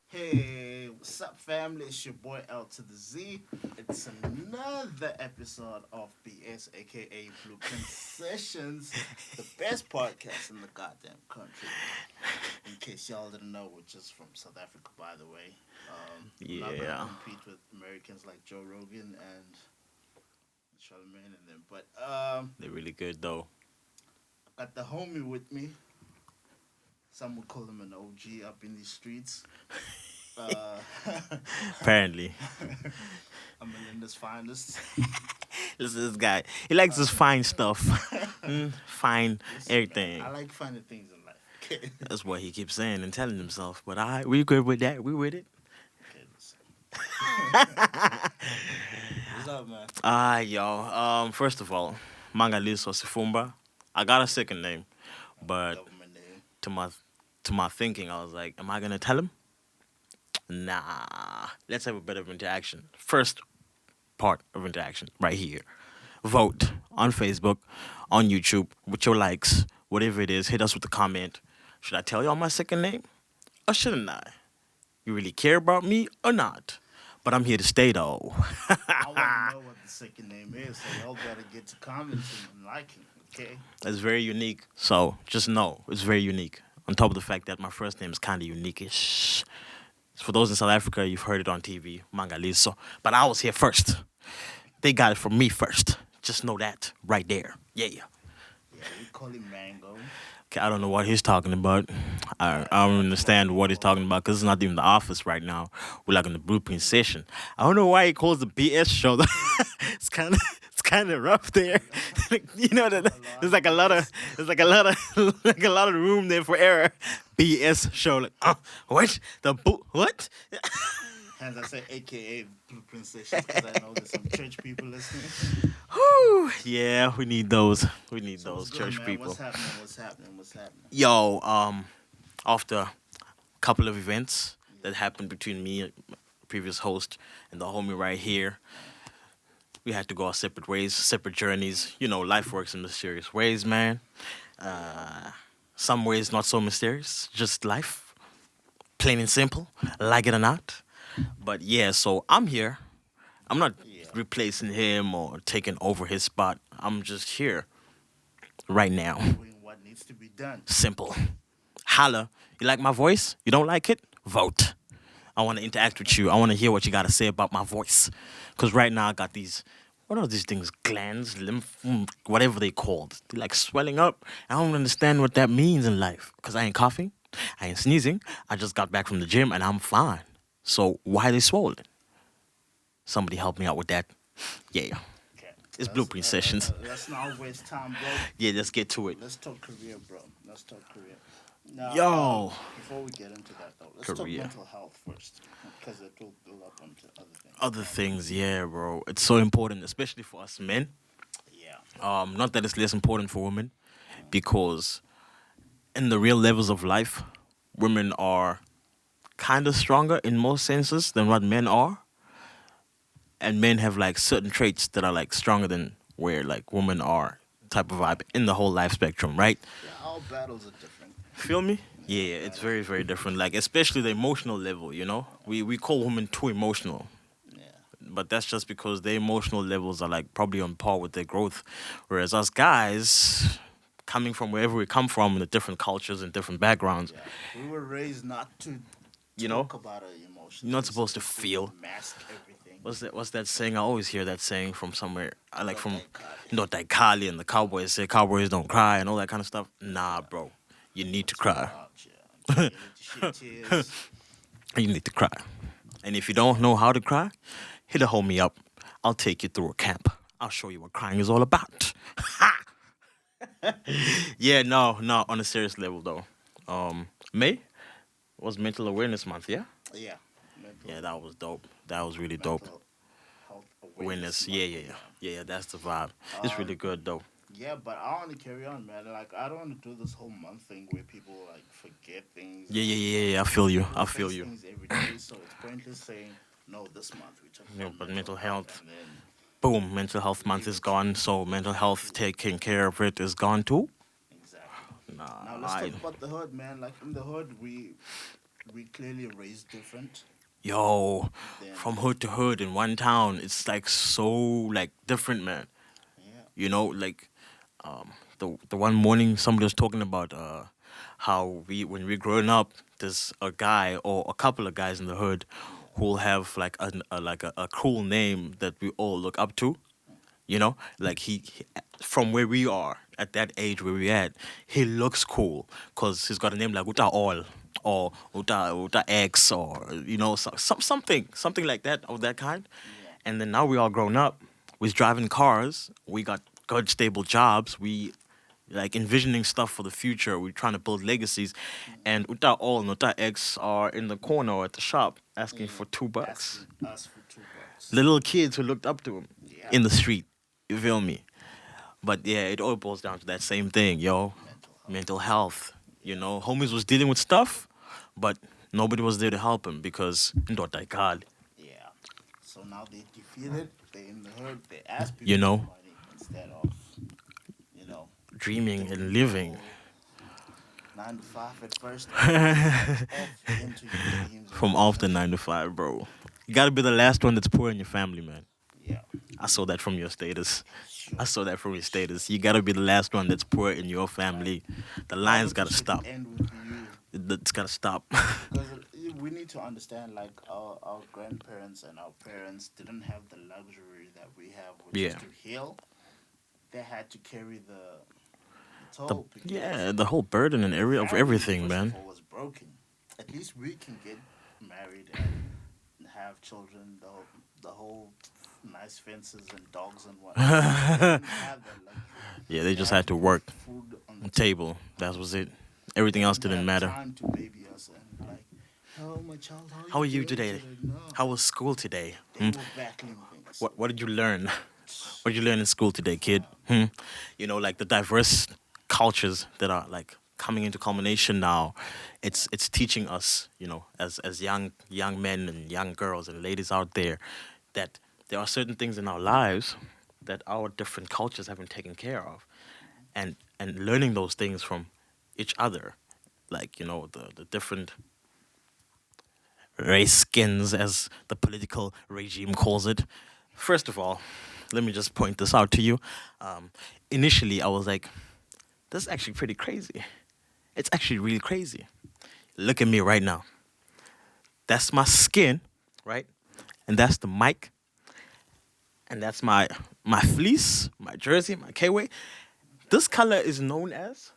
Hey, what's up, family? It's your boy L-Zee. It's another episode of BS, aka Blueprint Sessions, the best podcast in the goddamn country. In case y'all didn't know, we're just from South Africa, by the way. I'm not gonna Yeah, compete with Americans like Joe Rogan and Charlemagne and them, but they're really good though. I got the homie with me. Some would call him an OG up in these streets. Uh, Apparently, I'm Melinda's finest. this is this guy. He likes this fine stuff, fine Listen, everything. I like finding things in life. Okay. That's what he keeps saying and telling himself. But we good with that. We with it. Okay, what's up, man? Yo. First of all, Mangaliso Sifumba. I got a second name, but Government name. to my thinking, I was like, am I gonna tell him? Nah. Let's have a bit of interaction. First part of interaction right here. Vote on Facebook, on YouTube, with your likes, whatever it is. Hit us with a comment. Should I tell y'all my second name? Or shouldn't I? You really care about me or not? But I'm here to stay though. I want to know what the second name is, so y'all better get to commenting and liking, okay? It's very unique. So just know it's very unique. On top of the fact that my first name is kind of unique-ish. For those in South Africa, you've heard it on TV, Mangaliso. But I was here first. They got it from me first. Just know that right there. Yeah. Yeah, we call him Mango. Okay, I don't know what he's talking about. I don't understand what he's talking about because it's not even the office right now. We're like in the blueprint session. I don't know why he calls the BS show. It's kind of rough there. You know that there's like a lot of like a lot of room there for error. BS show. Like, what what? Hence I say AKA Blueprint Sessions because I know there's some church people listening. Whew, yeah, we need those. We need So those what's good, church man? people. What's happening? Yo, after a couple of events that happened between me, previous host, and the homie right here, we had to go our separate ways, separate journeys. You know, life works in mysterious ways, man. Some ways not so mysterious, just life, plain and simple, like it or not. But yeah, so I'm here. I'm not Yeah. replacing him or taking over his spot. I'm just here right now. Doing what needs to be done. Simple. Holla. You like my voice? You don't like it? Vote. I want to interact with you. I want to hear what you got to say about my voice. Because right now I got these, what are these things? Glands, lymph, whatever they called. They're like swelling up. I don't understand what that means in life. Because I ain't coughing. I ain't sneezing. I just got back from the gym and I'm fine. So why are they swollen? Somebody help me out with that. Yeah. Okay. It's blueprint sessions. Let's not waste time, bro. Yeah, let's get to it. Let's talk career, bro. Let's talk career. Now, Yo. before we get into that, though, let's Career. talk mental health first, because it will build up onto other things. Other things, yeah, bro. It's so important, especially for us men. Yeah. Not that it's less important for women, because in the real levels of life, women are kind of stronger in most senses than what men are, and men have like certain traits that are like stronger than where like women are, type of vibe in the whole life spectrum, right? Yeah, our battles are different. Feel me? Yeah, it's very, very different. Like especially the emotional level, you know. We call women too emotional, Yeah. but that's just because their emotional levels are like probably on par with their growth, whereas us guys, coming from wherever we come from in the different cultures and different backgrounds, Yeah. We were raised not to you know, talk about our emotions. you're not supposed to feel. Mask everything. What's that saying? I always hear that saying from somewhere. I like from Not Daikali and the Cowboys say Cowboys don't cry and all that kind of stuff. Nah, bro, you need to cry. Yeah. You need to shed tears. You need to cry. And if you don't know how to cry, hit a homie up. I'll take you through a camp. I'll show you what crying is all about. Yeah, no. On a serious level though. May was Mental Awareness Month. Yeah. Yeah. Mental Yeah, that was dope. That was really dope. health Awareness. month. Yeah. That's the vibe. It's really good though. Yeah, but I want to carry on, man. Like, I don't want to do this whole month thing where people like forget things. Yeah. I feel you. I face feel you. Things every day, so it's pointless saying no. This month we talk Yeah, about but mental health. and then Boom. Mental Health Month is gone. So mental health, taking care of it is gone too. Now Nah, let's talk about the hood, man. Like in the hood, we clearly raised different. yo, Then from hood to hood in one town, it's like so like different, man. yeah, You know, like the one morning somebody was talking about how we when we're growing up, there's a guy or a couple of guys in the hood yeah, who'll have like a cool name that we all look up to. You know, like from where we are at that age where we at, he looks cool because he's got a name like Uta All or Uta X or something like that of that kind. yeah, And then now we all grown up, we're driving cars, we got good stable jobs, we like envisioning stuff for the future, we're trying to build legacies, and Uta All and Uta X are in the corner or at the shop asking yeah. for $2. Asking us for $2. Little kids who looked up to him Yeah, in the street. You feel me? But yeah, it all boils down to that same thing, yo. mental health. Mental health. You Yeah, know, homies was dealing with stuff, but nobody was there to help him because Ndota God, yeah. So now they defeated. They in the hood. They ask you people for know, money instead of you know dreaming and doing the living. whole 9 to 5 at first, and then off into your dreams and From all off the that. 9 to 5, bro. You gotta be the last one that's poor in your family, man. Yeah, I saw that from your status. I sure. saw that from your Sure. status. You gotta be the last one that's poor in your Like family. The lines poverty gotta should stop. end with you It's gotta stop. because we need to understand like our grandparents and our parents didn't have the luxury that we have, which is Yeah. to heal. They had to carry the The toll because yeah, the whole burden and the area of family, everything, first of man. all, was broken. At least we can get married and have children. The whole nice fences and dogs and whatnot. They didn't have that luxury. Yeah, they They just had had to to put work. food on the Table. table. That was it. They Everything else didn't didn't have matter. time to baby us and like, oh my child, how How are are you you doing today? today? No, How was school today? they were battling things. What did you learn? What did you learn in school today, kid? You know, like the diverse cultures that are like coming into culmination now. It's teaching us, you know, as young men and young girls and ladies out there, that there are certain things in our lives that our different cultures haven't taken care of, and learning those things from each other, like you know the different race skins, as the political regime calls it. First of all, let me just point this out to you. Initially, I was like, this is actually pretty crazy. It's actually really crazy. Look at me right now. That's my skin, right? And that's the mic. And that's my fleece, my jersey, my K-way. This color is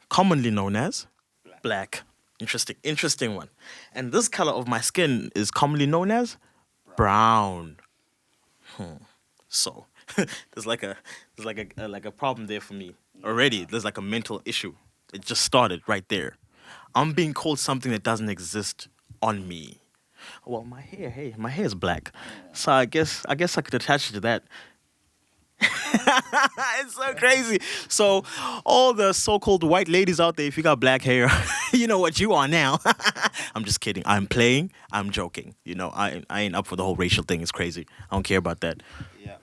commonly known as Black. black. Interesting one. And this color of my skin is commonly known as Brown. brown. So there's like a problem there for me already. There's like a mental issue. It just started right there. I'm being called something that doesn't exist on me. Well, my hair is black, so I guess I could attach it to that. It's so crazy. So, all the so-called white ladies out there, if you got black hair, you know what you are now. I'm just kidding. I'm playing. I'm joking. You know, I ain't up for the whole racial thing. It's crazy. I don't care about that. Yeah,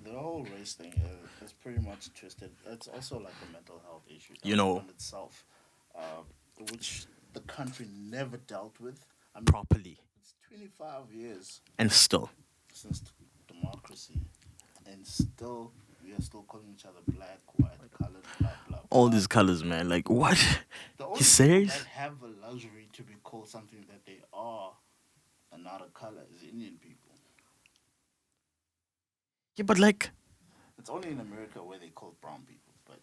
the whole race thing is pretty much twisted. It's also like a mental health issue You know, on itself, which the country never dealt with. I mean, properly it's 25 years and still. since democracy, and still we are still calling each other black, white, colored, blah blah All blah. these colors, man. Like what? The You only people serious? that have the luxury to be called something that they are and not a color is Indian people. Yeah, but like, It's only in America where they call brown people, but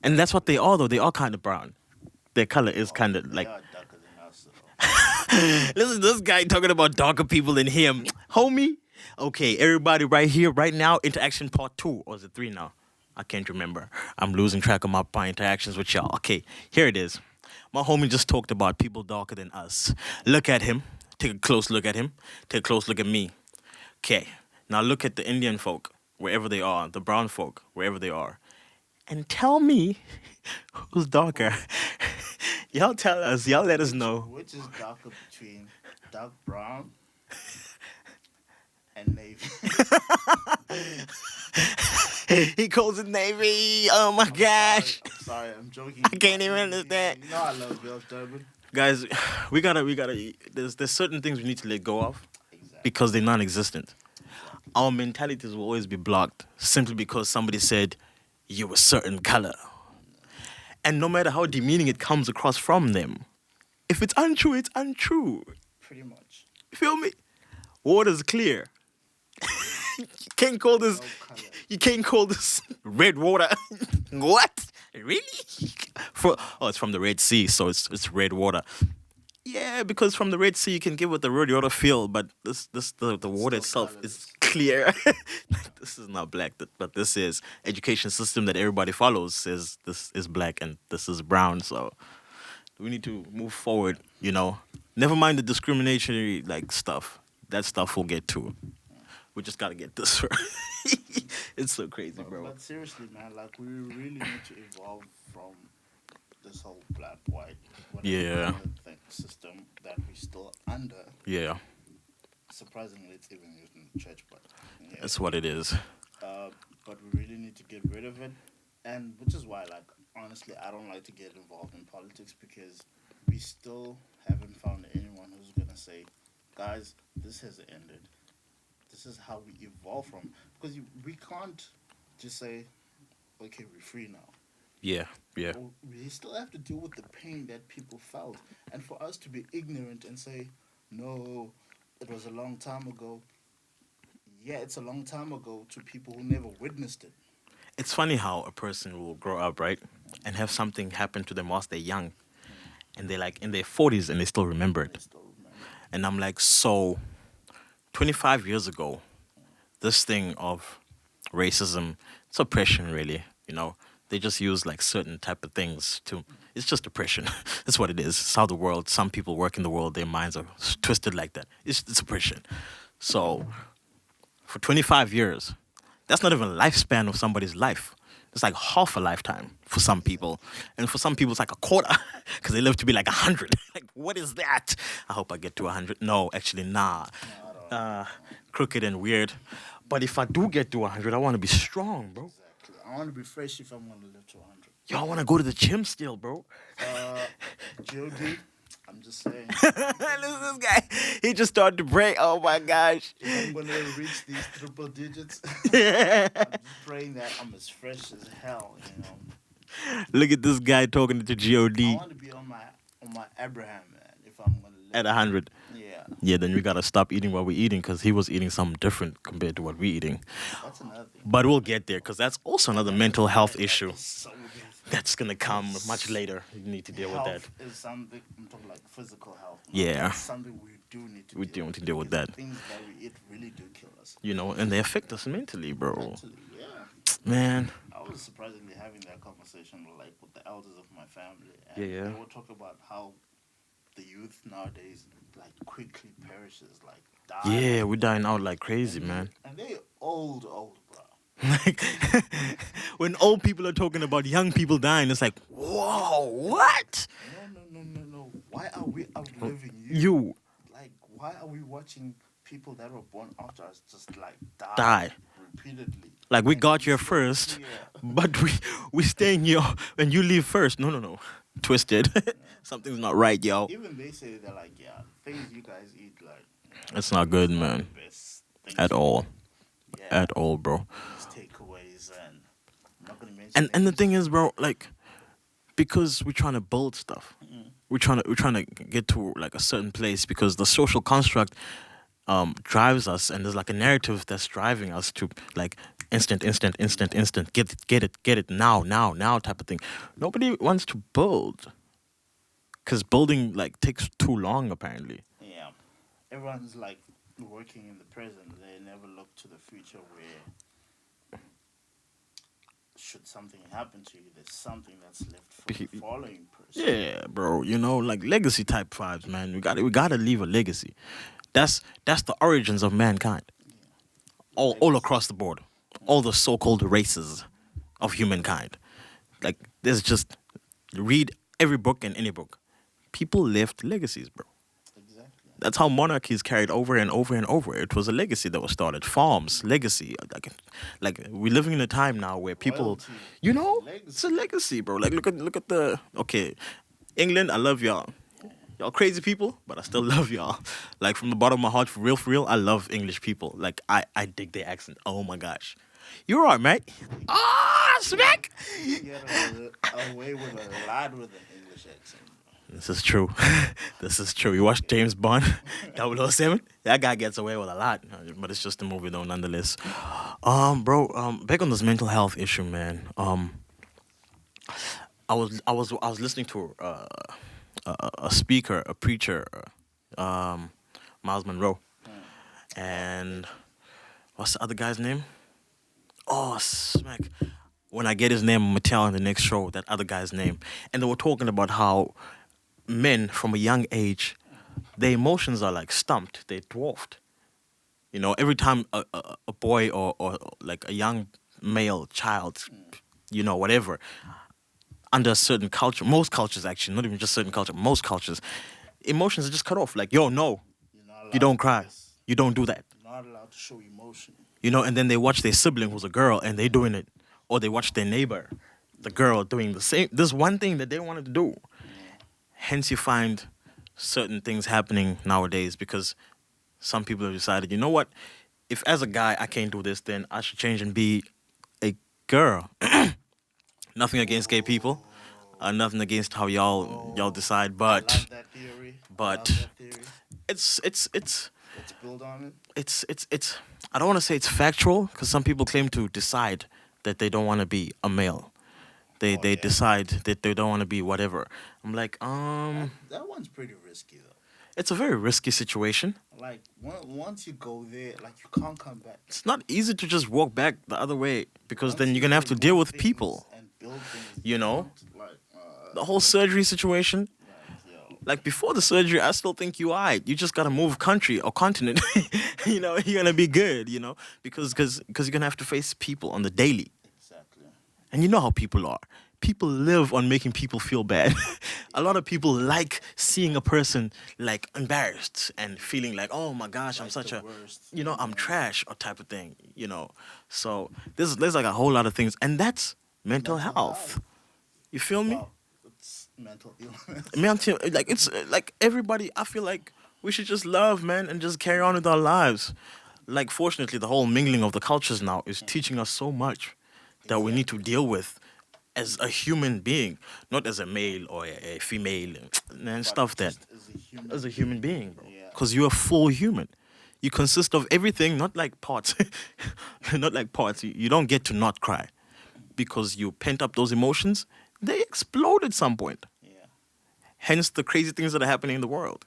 and that's what they are though. They are kind of brown. Their color is well, kind of they like. are darker than us. So. Listen, this guy talking about darker people than him, homie. Okay, everybody, right here, right now. Interaction part 2, or is it 3 now? I can't remember. I'm losing track of my interactions with y'all. Okay, here it is. My homie just talked about people darker than us. Look at him. Take a close look at him. Take a close look at me. Okay, now look at the Indian folk, wherever they are, the brown folk, wherever they are, and tell me who's darker. Y'all tell us. Y'all let us know. Which is darker between dark brown and navy? He calls it navy. Oh my gosh. I'm Sorry, I'm joking. I can't even understand. You know I love Bill Durban. Guys, we gotta. There's certain things we need to let go of Exactly. because they're non-existent. Exactly. Our mentalities will always be blocked simply because somebody said you a certain color, and no matter how demeaning it comes across from them, if it's untrue, it's untrue. Pretty much. You feel me? Water's clear. You can't call this. No color. You can't call this red water. What? Really? It's from the Red Sea, so it's red water. Yeah, because from the Red Sea you can give it the red water feel, but the water still itself is clear. This is not black, but this is education system that everybody follows says this is black and this is brown. So we need to move forward. Never mind the discriminatory stuff. That stuff we'll get to. We just gotta get this right. It's so crazy, bro. But seriously, man, we really need to evolve from this whole black white Yeah. system that we're still under. Yeah, Surprisingly, it's even used in the church, but yeah. that's what it is. But we really need to get rid of it, and which is why, honestly, I don't like to get involved in politics because we still haven't found anyone who's gonna say, guys, this has ended. This is how we evolve from. Because we can't just say, okay, we're free now. Yeah. We still have to deal with the pain that people felt. And for us to be ignorant and say, no, it was a long time ago. Yeah, it's a long time ago to people who never witnessed it. It's funny how a person will grow up, right, and have something happen to them whilst they're young, and they're in their 40s and they still remember They it. still remember. And I'm like, so 25 years ago, this thing of racism, it's oppression, really. They just use certain type of things to. It's just oppression. That's what it is. It's how the world. Some people work in the world. Their minds are twisted like that. It's oppression. So, for 25 years, that's not even a lifespan of somebody's life. It's like half a lifetime for some people, and for some people it's like a quarter because they live to be 100. What is that? I hope I get to 100. No, actually, nah. Crooked and weird. But if I do get to 100, I want to be strong, bro. Exactly. I want to be fresh if I'm going to live to 100. Yo, I want to go to the gym still, bro. GOD, I'm just saying. Listen to this guy. He just started to break. Oh, my gosh. If I'm going to reach these triple digits, I'm just praying that I'm as fresh as hell, Look at this guy talking to I G.O.D. want to be on my Abraham, man, if I'm going to live. at 100. Yeah. Yeah, then we got to stop eating what we're eating because he was eating something different compared to what we're eating. That's another thing. But we'll get there because that's also another mental health issue. It's so good. That's going to come much later. You need to deal with that. Health is something, I'm talking physical health. Yeah. It's something we do need to We deal do with. need to deal with because that. the things that we eat really do kill us. And they affect us mentally, bro. Mentally, yeah. Man. I was surprisingly having that conversation with the elders of my family. And Yeah. they would talk about how the youth nowadays quickly perishes, die. Yeah, we're dying out like crazy, man. And they old, bro. When old people are talking about young people dying, it's like, whoa, what? No. Why are we outliving you? You Why are we watching people that were born after us just die. repeatedly? We got here first, but we staying here and you leave first. No. Twisted. Something's not right, yo. Even they say they're things you guys eat It's not good, man. best things At all. Yeah. At all, bro. These takeaways and I'm not gonna mention And the names. thing is, bro, because we're trying to build stuff. We're trying to get to a certain place because the social construct drives us, and there's a narrative that's driving us to instant, get it now type of thing. Nobody wants to build because building takes too long apparently. Yeah. Everyone's working in the present. They never look to the future where should something happen to you, there's something that's left for the following person. Yeah, bro. Legacy type vibes, man. We gotta leave a legacy. That's the origins of mankind. All across the board. All the so-called races of humankind. There's just read every book and any book. People left legacies, bro. Exactly. That's how monarchies carried over and over and over. It was a legacy that was started. Farms, legacy. Like we're living in a time now where people, Royalty, you know, it's a legacy. legacy, bro. Like look at the okay, England. I love y'all. Y'all crazy people, but I still love y'all. Like from the bottom of my heart, for real, I love English people. Like I dig their accent. Oh my gosh, you alright, mate? Ah, smack. You get away with a lot with an English accent. This is true. This is true. You watch James Bond, 007? That guy gets away with a lot, but it's just a movie though, nonetheless. Bro, back on this mental health issue, man. I was listening to a speaker, a preacher, Miles Monroe, and what's the other guy's name? Oh, smack. When I get his name, I'm gonna tell in the next show that other guy's name. And they were talking about how men from a young age, their emotions are like stumped, they're dwarfed. You know, every time a boy or like a young male child, you know, whatever, under a certain culture, most cultures actually, not even just certain culture, most cultures, emotions are just cut off. Like, yo, no, You're not allowed you don't to do cry. this. You don't do that. You're not allowed to show emotion. You know, and then they watch their sibling who's a girl and they doing it. Or they watch their neighbor, the girl, doing the same, this one thing that they wanted to do. Hence you find certain things happening nowadays because some people have decided, you know what, if as a guy I can't do this, then I should change and be a girl. Nothing against gay people. Nothing against how y'all decide, I love but that theory. I but love that theory. it's Let's build on it. it's I don't want to say it's factual because some people claim to decide that they don't want to be a male. They Yeah. decide that they don't want to be whatever. I'm like, That one's pretty risky though. it's a very risky situation. Like once you go there, like you can't come back. It's not easy to just walk back the other way because Once then you you're gonna have to remove deal with things people. and build things. You know? Like, The whole surgery situation. yo, Like before the surgery, I still think you alright. You just gotta move country or continent. You know, you're gonna be good. You know, because you're gonna have to face people on the daily. exactly. And you know how people are. People live on making people feel bad. A lot of people like seeing a person like embarrassed and feeling like, oh my gosh, I'm Like such the a, worst. you know, I'm trash or type of thing. You know, so there's like a whole lot of things, and that's mental Mental health. health. You feel me? Wow, it's mental illness. Like it's like everybody. I feel like we should just love, man, and just carry on with our lives. Like fortunately, the whole mingling of the cultures now is teaching us so much that we need to deal with as a human being, not as a male or a female and But stuff that just as a human. as a human being, bro. Yeah. Because you're a full human. You consist of everything, not like parts. Not like parts. You don't get to not cry because you pent up those emotions. They explode at some point. Yeah. Hence the crazy things that are happening in the world.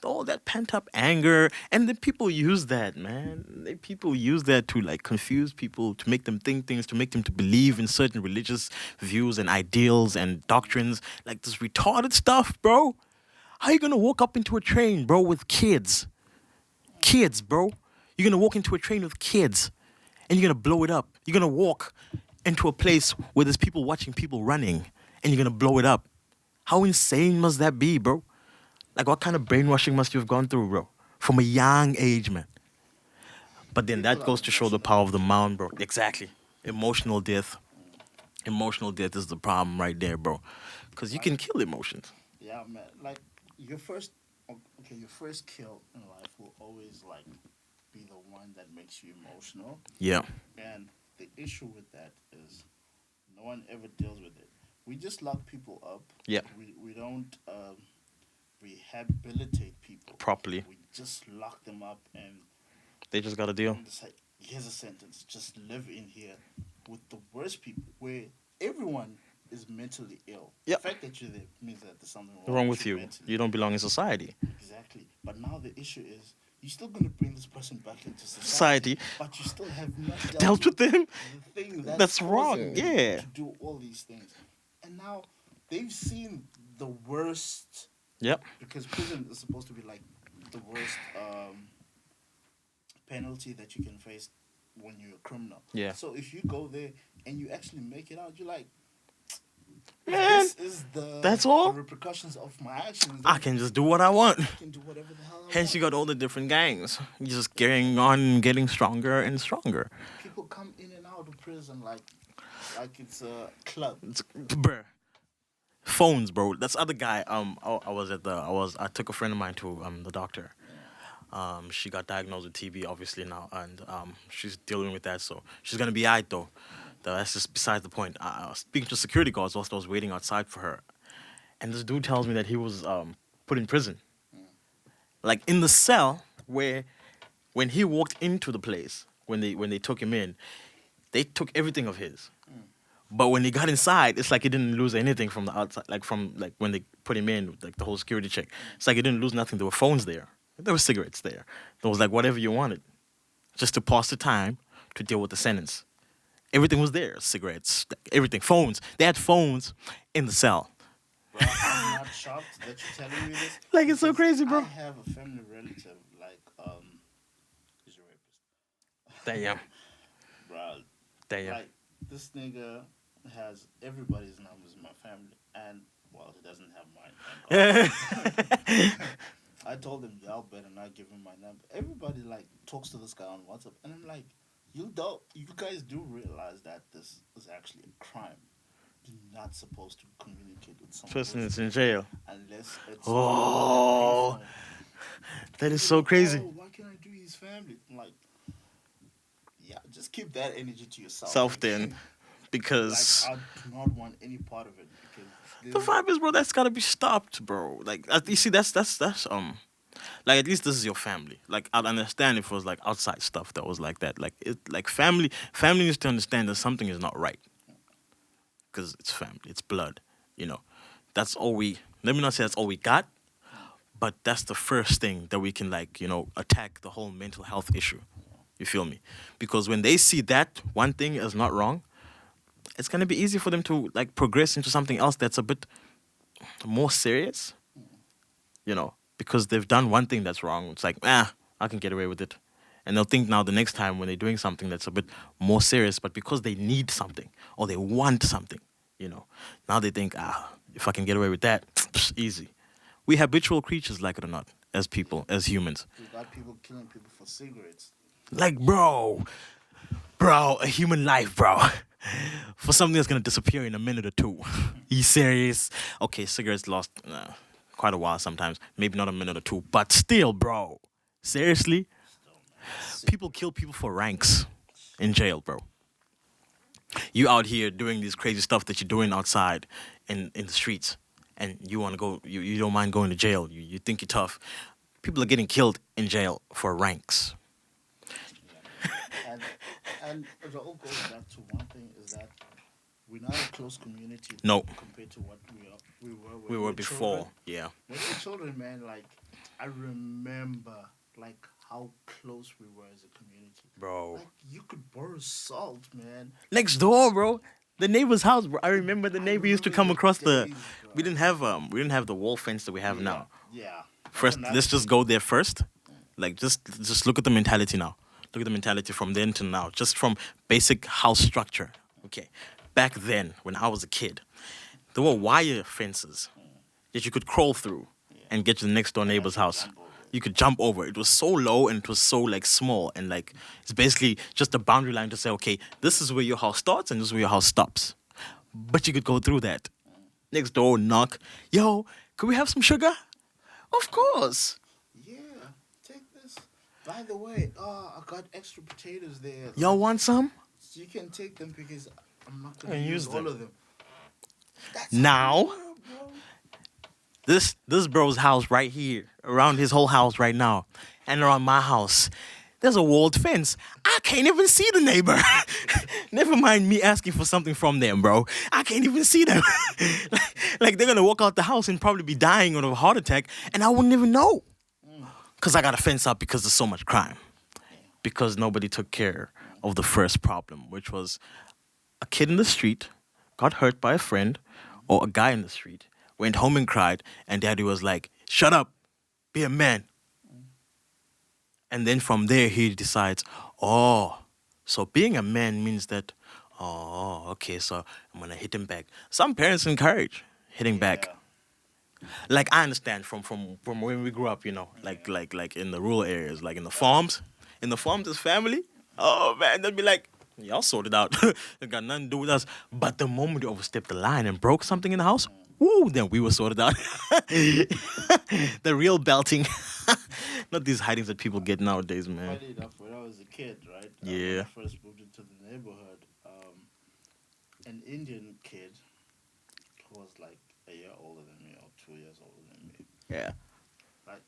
All that pent up anger, and then people use that, man. People use that to like confuse people, to make them think things, to make them to believe in certain religious views and ideals and doctrines, like this retarded stuff, bro. How you gonna walk up into a train, bro, with kids? Kids, bro. You're gonna walk into a train with kids, and you're gonna blow it up. You're gonna walk into a place where there's people watching people running, and you're gonna blow it up. How insane must that be, bro? Like, what kind of brainwashing must you have gone through, bro? From a young age, man. But then that People are goes to show the power of the mind, bro. Exactly. Emotional death. Emotional death is the problem right there, bro. Because you can kill emotions. Yeah, man. Like your first kill in life will always like be the one that makes you emotional. Yeah. And the issue with that is no one ever deals with it. We just lock people up. Yeah. We don't rehabilitate people Properly. We just lock them up and They just got to deal. it's like, here's a sentence. Just live in here with the worst people where everyone is mentally ill. Yep. The fact that you're there means that there's something wrong, Wrong with you. mentally. You don't belong in society. Exactly. But now the issue is you're still going to bring this person back into Society. but you still have not Dealt with them. the thing That's wrong, causing them yeah. to do all these things. And now they've seen the worst, Yep. because prison is supposed to be like the worst penalty that you can face when you're a criminal. Yeah. So if you go there and you actually make it out, you're like, Man, this is that's the all. repercussions of my actions, I then can just do what I want. I can do whatever the hell I Hence, want. you got all the different gangs. You're just getting on, getting stronger and stronger. People come in and out of prison like it's a club. Bruh. Phones, bro. That's other guy. I took a friend of mine to the doctor. She got diagnosed with TB, obviously now, and she's dealing with that. So she's gonna be alright though. That's just besides the point. I was speaking to security guards whilst I was waiting outside for her, and this dude tells me that he was put in prison, like in the cell where when he walked into the place when they took him in, they took everything of his. But when he got inside, it's like he didn't lose anything from the outside, like from like when they put him in, like the whole security check. It's like he didn't lose nothing. There were phones there, there were cigarettes there, there was like whatever you wanted, just to pass the time to deal with the sentence. Everything was there, cigarettes, everything, phones. They had phones in the cell. Bro, I'm not shocked that you're telling me this. Like it's so because crazy, I bro. have a family relative like who's a rapist. Damn, Bro, damn. like this nigga has everybody's numbers in my family, and well, he doesn't have mine. Thank God. I told him y'all better not give him my number. Everybody like talks to this guy on WhatsApp, and I'm like, you guys do realize that this is actually a crime. You're not supposed to communicate with someone Person who's is in jail. unless it's Oh, that is so crazy. Oh, why can't I do his family? I'm like, yeah, just keep that energy to yourself. Self then, Like, because I do not want any part of it because the vibe is, bro, that's gotta be stopped, bro. Like, you see, that's like at least this is your family. Like, I'd understand if it was like outside stuff that was like that. Like, family needs to understand that something is not right, because it's family, it's blood. You know, that's all we. Let me not say that's all we got, but that's the first thing that we can like, attack the whole mental health issue. You feel me? Because when they see that one thing is not wrong, it's gonna be easy for them to like progress into something else that's a bit more serious. Because they've done one thing that's wrong. It's like, I can get away with it. And they'll think now the next time when they're doing something that's a bit more serious, but because they need something or they want something, now they think, if I can get away with that, easy. We habitual creatures, like it or not, as people, as humans. we got people killing people for cigarettes. Like, bro, a human life, bro. For something that's gonna disappear in a minute or two. You serious? Okay, cigarettes lost quite a while sometimes. Maybe not a minute or two, but still, bro. Seriously? People kill people for ranks in jail, bro. You out here doing these crazy stuff that you're doing outside in the streets, and you want to go, you don't mind going to jail. You think you're tough. People are getting killed in jail for ranks. And it all goes back to one thing is that we're not a close community. No. Compared to what we were. When We were before, children. yeah. When we were children, man, like I remember like how close we were as a community. Bro. Like you could borrow salt, man. Next door, bro. The neighbor's house, bro. I remember the neighbor used to come across the. days, bro. We didn't have the wall fence that we have now. Yeah. First, let's just go there first. Like, just look at the mentality now. Look at the mentality from then to now. Just from basic house structure. Okay. Back then, when I was a kid, there were wire fences that you could crawl through and get to the next door neighbor's house. You could jump over. It was so low and it was so like small and like it's basically just a boundary line to say, okay, this is where your house starts and this is where your house stops. But you could go through that. Next door, knock. Yo, could we have some sugar? Of course. Yeah. Take this. By the way, I got extra potatoes there. Y'all want some? You can take them because I'm not gonna And use use all them. of them. That's Now, how we were, bro. this bro's house right here, around his whole house right now, and around my house, there's a walled fence. I can't even see the neighbor. Never mind me asking for something from them, bro. I can't even see them. like they're gonna walk out the house and probably be dying of a heart attack, and I wouldn't even know. Because I got a fence up because there's so much crime. Because nobody took care of the first problem, which was a kid in the street got hurt by a friend or a guy in the street, went home and cried, and daddy was like, shut up, be a man. And then from there, he decides, oh, so being a man means that, Oh, okay. So I'm gonna hit him back. Some parents encourage hitting back. Yeah. Like I understand from when we grew up, like Yeah. like in the rural areas, like in the farms as family. Oh man, they'd be like, y'all sorted out. It got nothing to do with us. But the moment you overstepped the line and broke something in the house, woo, then we were sorted out. The real belting, not these hidings that people get nowadays, man. Funny enough, when I was a kid, right, when I Yeah, first moved into the neighborhood, an Indian kid who was like a year older than me or 2 years older than me, yeah. like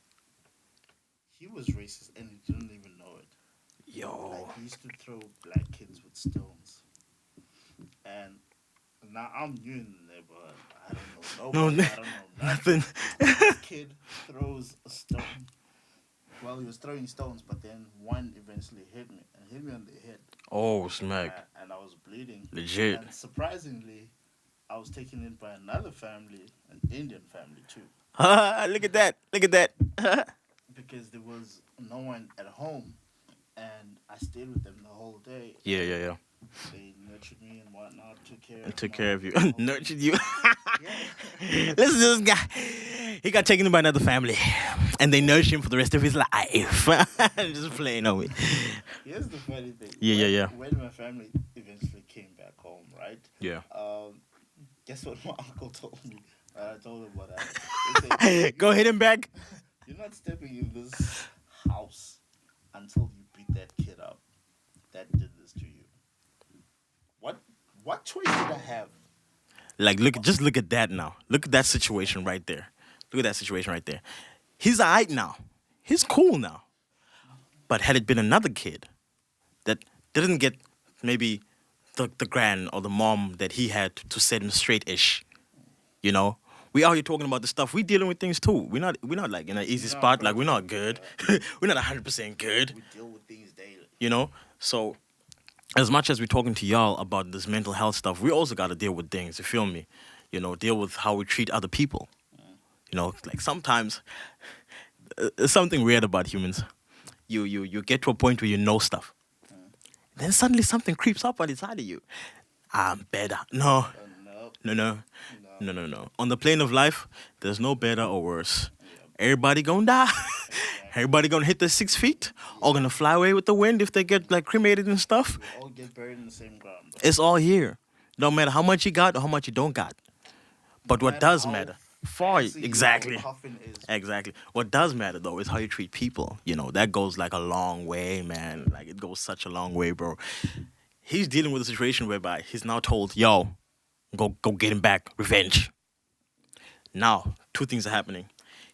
he was racist and he didn't even know it. Like Yo, he used to throw black kids with stones, and now I'm new in the neighborhood. I don't know no, nobody. I don't know nothing. nothing. This kid throws a stone. Well, he was throwing stones, but then one eventually hit me and hit me on the head, Oh, smack, and I was bleeding. legit. And surprisingly, I was taken in by another family, an Indian family too, Look at that. Look at that. because there was no one at home, and I stayed with them the whole day. Yeah, And yeah, yeah. they nurtured me and whatnot, took care And of took my care of you, whole nurtured you. yeah. Listen to this guy. He got taken in by another family, and they nurtured him for the rest of his life. Just playing on me. Here's the funny thing. Yeah, yeah, yeah. When my family eventually came back home, right? Yeah. Guess what my uncle told me? I told him what happened. He said, Go hit him back. "You're not stepping in this house until you beat that kid up that did this to you." What what choice did I have? Like, just look at that now. Look at that situation right there. Look at that situation right there. He's alright now. He's cool now. But had it been another kid that didn't get maybe the grand or the mom that he had to set him straight ish, you know, we out here talking about the stuff. We dealing with things too. We're not like in an easy We're not spot. Like we're not perfect. good. Yeah. We're not 100% good. We deal with things daily. You know. So as much as we're talking to y'all about this mental health stuff, we also got to deal with things. You feel me? Deal with how we treat other people. Like sometimes there's something weird about humans. You get to a point where you know stuff. Then suddenly something creeps up on the inside of you. I'm better. No, No, no, no, no. no, no, no. On the plane of life, there's no better or worse. Yep. Everybody gonna die. Exactly. Everybody gonna hit their 6 feet. Or gonna fly away with the wind if they get like cremated and stuff. We all get buried in the same ground. It's all here. No matter how much you got or how much you don't got. But No what matter does how matter? For you. fancy Exactly. your coffin is. Exactly. What does matter though is how you treat people. That goes like a long way, man. Like it goes such a long way, bro. He's dealing with a situation whereby he's now told, yo, go get him back. Revenge. Now, two things are happening.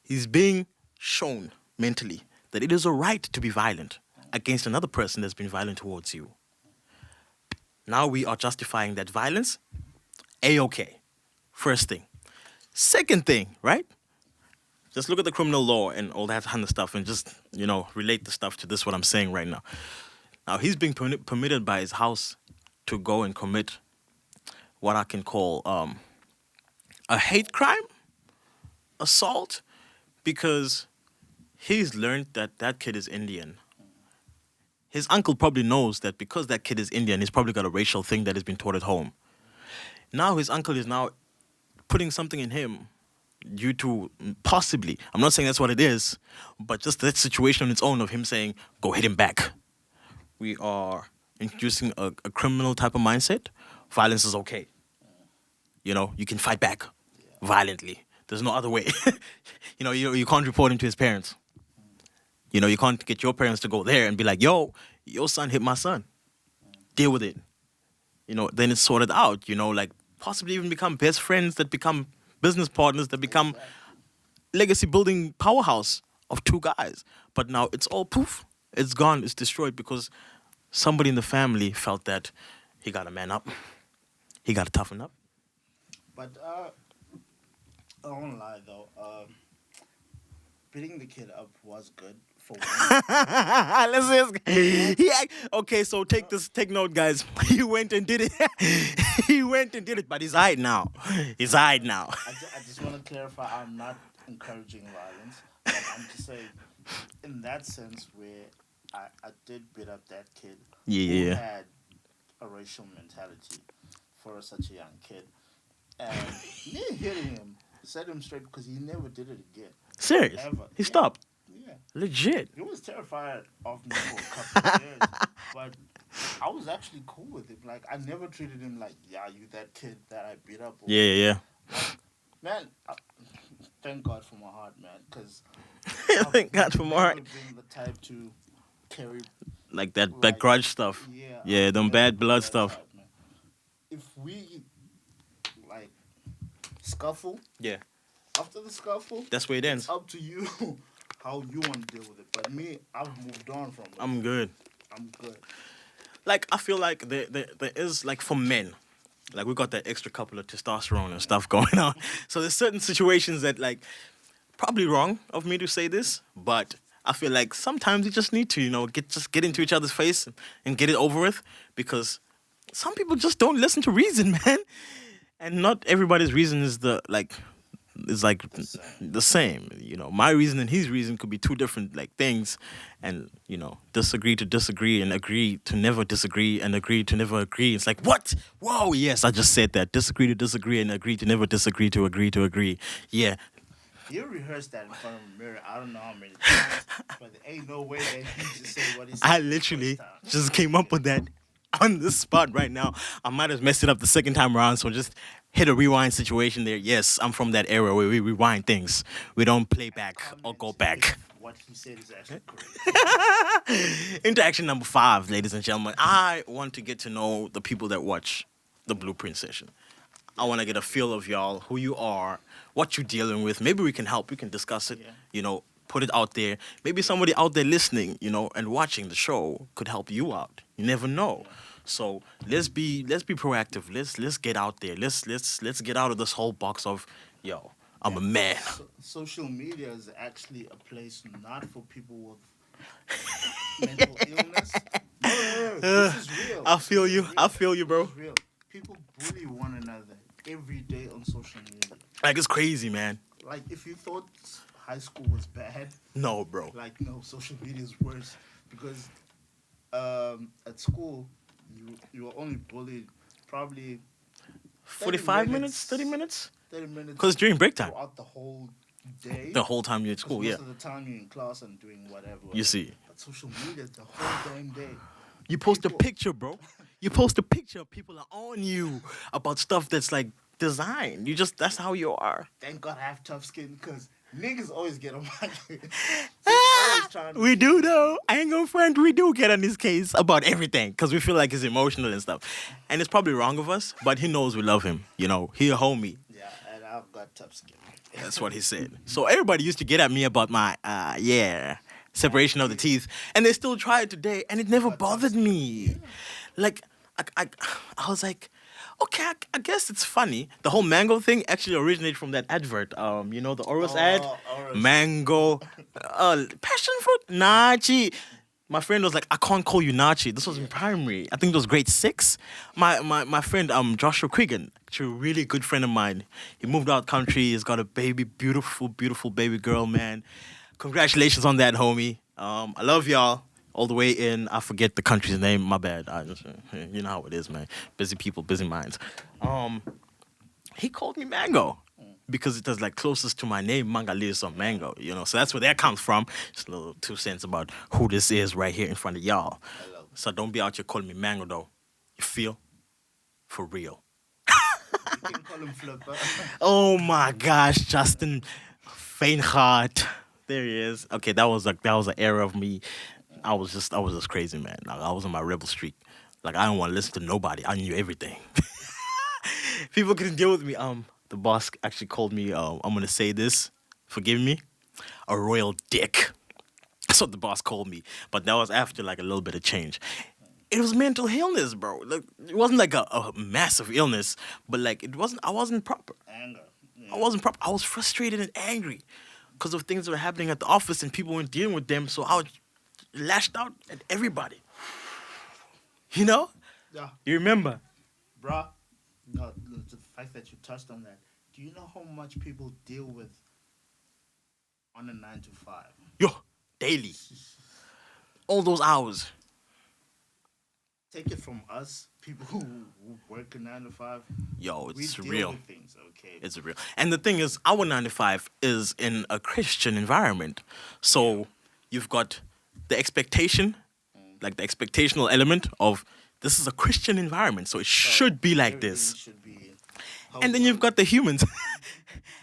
He's being shown mentally that it is a right to be violent against another person that's been violent towards you. Now we are justifying that violence. A-okay. First thing. Second thing, right? Just look at the criminal law and all that kind of stuff and just, relate the stuff to this, what I'm saying right now. Now, he's being permitted by his house to go and commit what I can call a hate crime, assault, because he's learned that that kid is Indian. His uncle probably knows that because that kid is Indian, he's probably got a racial thing that has been taught at home. Now his uncle is now putting something in him due to possibly, I'm not saying that's what it is, but just that situation on its own of him saying, go hit him back. We are introducing a criminal type of mindset. Violence is okay. You can fight back violently. There's no other way. You can't report him to his parents. You can't get your parents to go there and be like, yo, your son hit my son. Deal with it. Then it's sorted out, like possibly even become best friends that become business partners that become Exactly. legacy building powerhouse of two guys. But now it's all poof. It's gone. It's destroyed because somebody in the family felt that he got to man up. He got to toughen up. But I won't lie though. Beating the kid up was good for one. Okay, so take note, guys. He went and did it. He went and did it, but he's hide now. He's hide now. I just want to clarify. I'm not encouraging violence, but I'm just saying, in that sense, where I did beat up that kid Yeah, who yeah, yeah. had a racial mentality for such a young kid. And me hitting him set him straight because he never did it again. Serious. Ever. He Yeah. stopped. Yeah. Legit. He was terrified of me for a couple of years. But I was actually cool with him. Like, I never treated him like, yeah, you that kid that I beat up. Or, Yeah, yeah. like, man, thank God for my heart, man. Because Thank I've God for never more. been the type to carry, Like that like, grudge stuff. yeah, Yeah, I've them never bad been blood that stuff. type, man. If we, like, scuffle, Yeah. after the scuffle, That's where it it's ends. up to you how you want to deal with it. But me, I've moved on from it. I'm good. I'm good. Like I feel like there is like for men, like we got that extra couple of testosterone and stuff going on. So there's certain situations that like probably wrong of me to say this, but I feel like sometimes you just need to, get into each other's face and get it over with because some people just don't listen to reason, man. And not everybody's reason is like the same. My reason and his reason could be two different like things, and disagree to disagree and agree to never disagree and agree to never agree. It's like what? Whoa, yes, I just said that. Disagree to disagree and agree to never disagree to agree to agree. Yeah, You rehearsed that in front of a mirror. I don't know how many times, but there ain't no way that he just said what he said. I the literally first time. just came up with that on the spot right now. I might have messed it up the second time around, so just hit a rewind situation there. Yes, I'm from that era where we rewind things. We don't play back or go Comment back. if what he said is actually correct. Interaction number 5, ladies and gentlemen. I want to get to know the people that watch the Blueprint session. I want to get a feel of y'all, who you are, what you're dealing with. Maybe we can help. We can discuss it. Yeah. Put it out there. Maybe somebody out there listening, and watching the show could help you out. You never know. So let's be proactive. Let's get out there. Let's get out of this whole box of, yo, I'm a man. Social media is actually a place not for people with mental illness. No, this is real. I feel you. I feel you, bro. This is real. People bully one another every day on social media. Like it's crazy, man. Like if you thought high school was bad, No, bro. like no, social media is worse because at school you were only bullied probably 45 minutes, 30 minutes? 30 minutes. Because during break time. Throughout the whole day. The whole time you're at 'Cause school, most yeah. of the time you're in class and doing whatever. You see. But social media the whole damn day. You post a People- picture, bro. You post a picture, people are on you about stuff that's like designed. That's how you are. Thank God I have tough skin because niggas always get on my case. Always trying to We do though. I ain't gonna front. We do get on his case about everything because we feel like he's emotional and stuff. And it's probably wrong of us, but he knows we love him. He a homie. Yeah, and I've got tough skin. That's what he said. So everybody used to get at me about my separation of the teeth, and they still try it today, and it never bothered me. Like I was like, okay, I guess it's funny. The whole mango thing actually originated from that advert. The Oros ad, Oros. mango, passion fruit, nachi. My friend was like, I can't call you nachi. This was in primary. I think it was grade 6. My friend Joshua Quigan, actually a really good friend of mine. He moved out country. He's got a baby, beautiful, beautiful baby girl, man. Congratulations on that, homie. I love y'all. All the way in, I forget the country's name. My bad. You know how it is, man. Busy people, busy minds. He called me Mango because it is like closest to my name, Mangaliso Mango. So that's where that comes from. Just a little 2 cents about who this is right here in front of y'all. Hello. So don't be out here calling me Mango though. You feel? For real. You can call him Flipper. Oh my gosh, Justin Faintheart. There he is. Okay, that was an era of me. I was just crazy, man. Like, I was on my rebel streak. Like I don't want to listen to nobody. I knew everything. People couldn't deal with me. The boss actually called me. I'm gonna say this. Forgive me. A royal dick. That's what the boss called me. But that was after like a little bit of change. It was mental illness, bro. Like it wasn't like a massive illness, but like I wasn't proper. Anger. Yeah. I wasn't proper. I was frustrated and angry because of things that were happening at the office and people weren't dealing with them. So I lashed out at everybody. Yeah. You remember? Bruh. No, the fact that you touched on that. Do you know how much people deal with on a 9 to 5? Yo, daily. All those hours. take it from us, people who work a 9 to 5. Yo, We it's deal real. with things, okay? It's real. And the thing is, our 9 to 5 is in a Christian environment. So you've got the expectation, like the expectational element of this is a Christian environment, so it should be like Everything this. should be. And then you've got the humans.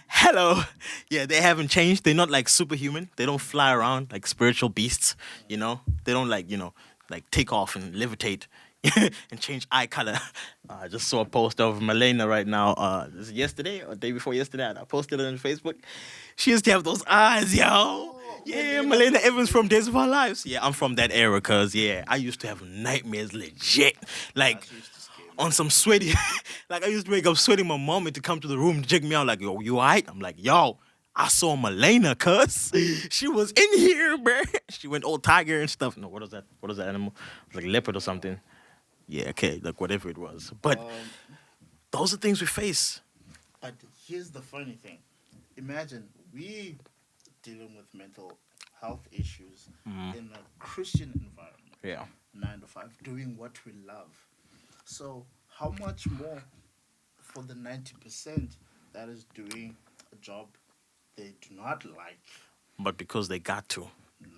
Hello. Yeah, they haven't changed. They're not like superhuman. They don't fly around like spiritual beasts, you know? They don't like, like take off and levitate and change eye color. I just saw a post of Malena right now. This is yesterday or day before yesterday. And I posted it on Facebook. She used to have those eyes, yo. Yeah, Malena Evans from Days of Our Lives. Yeah, I'm from that era, cause yeah, I used to have nightmares legit. Like She used to scare me. on some sweaty. Like I used to wake up sweating my mom to come to the room to check me out. Like, yo, you alright? I'm like, yo, I saw Malena, cuz. She was in here, bruh. She went old tiger and stuff. No, what was that? What was that animal? It was like leopard or something. Yeah, okay, like whatever it was. But those are things we face. But here's the funny thing. Imagine we dealing with mental health issues in a Christian environment. Yeah. 9 to 5, doing what we love. So how much more for the 90% that is doing a job they do not like, But because they got to.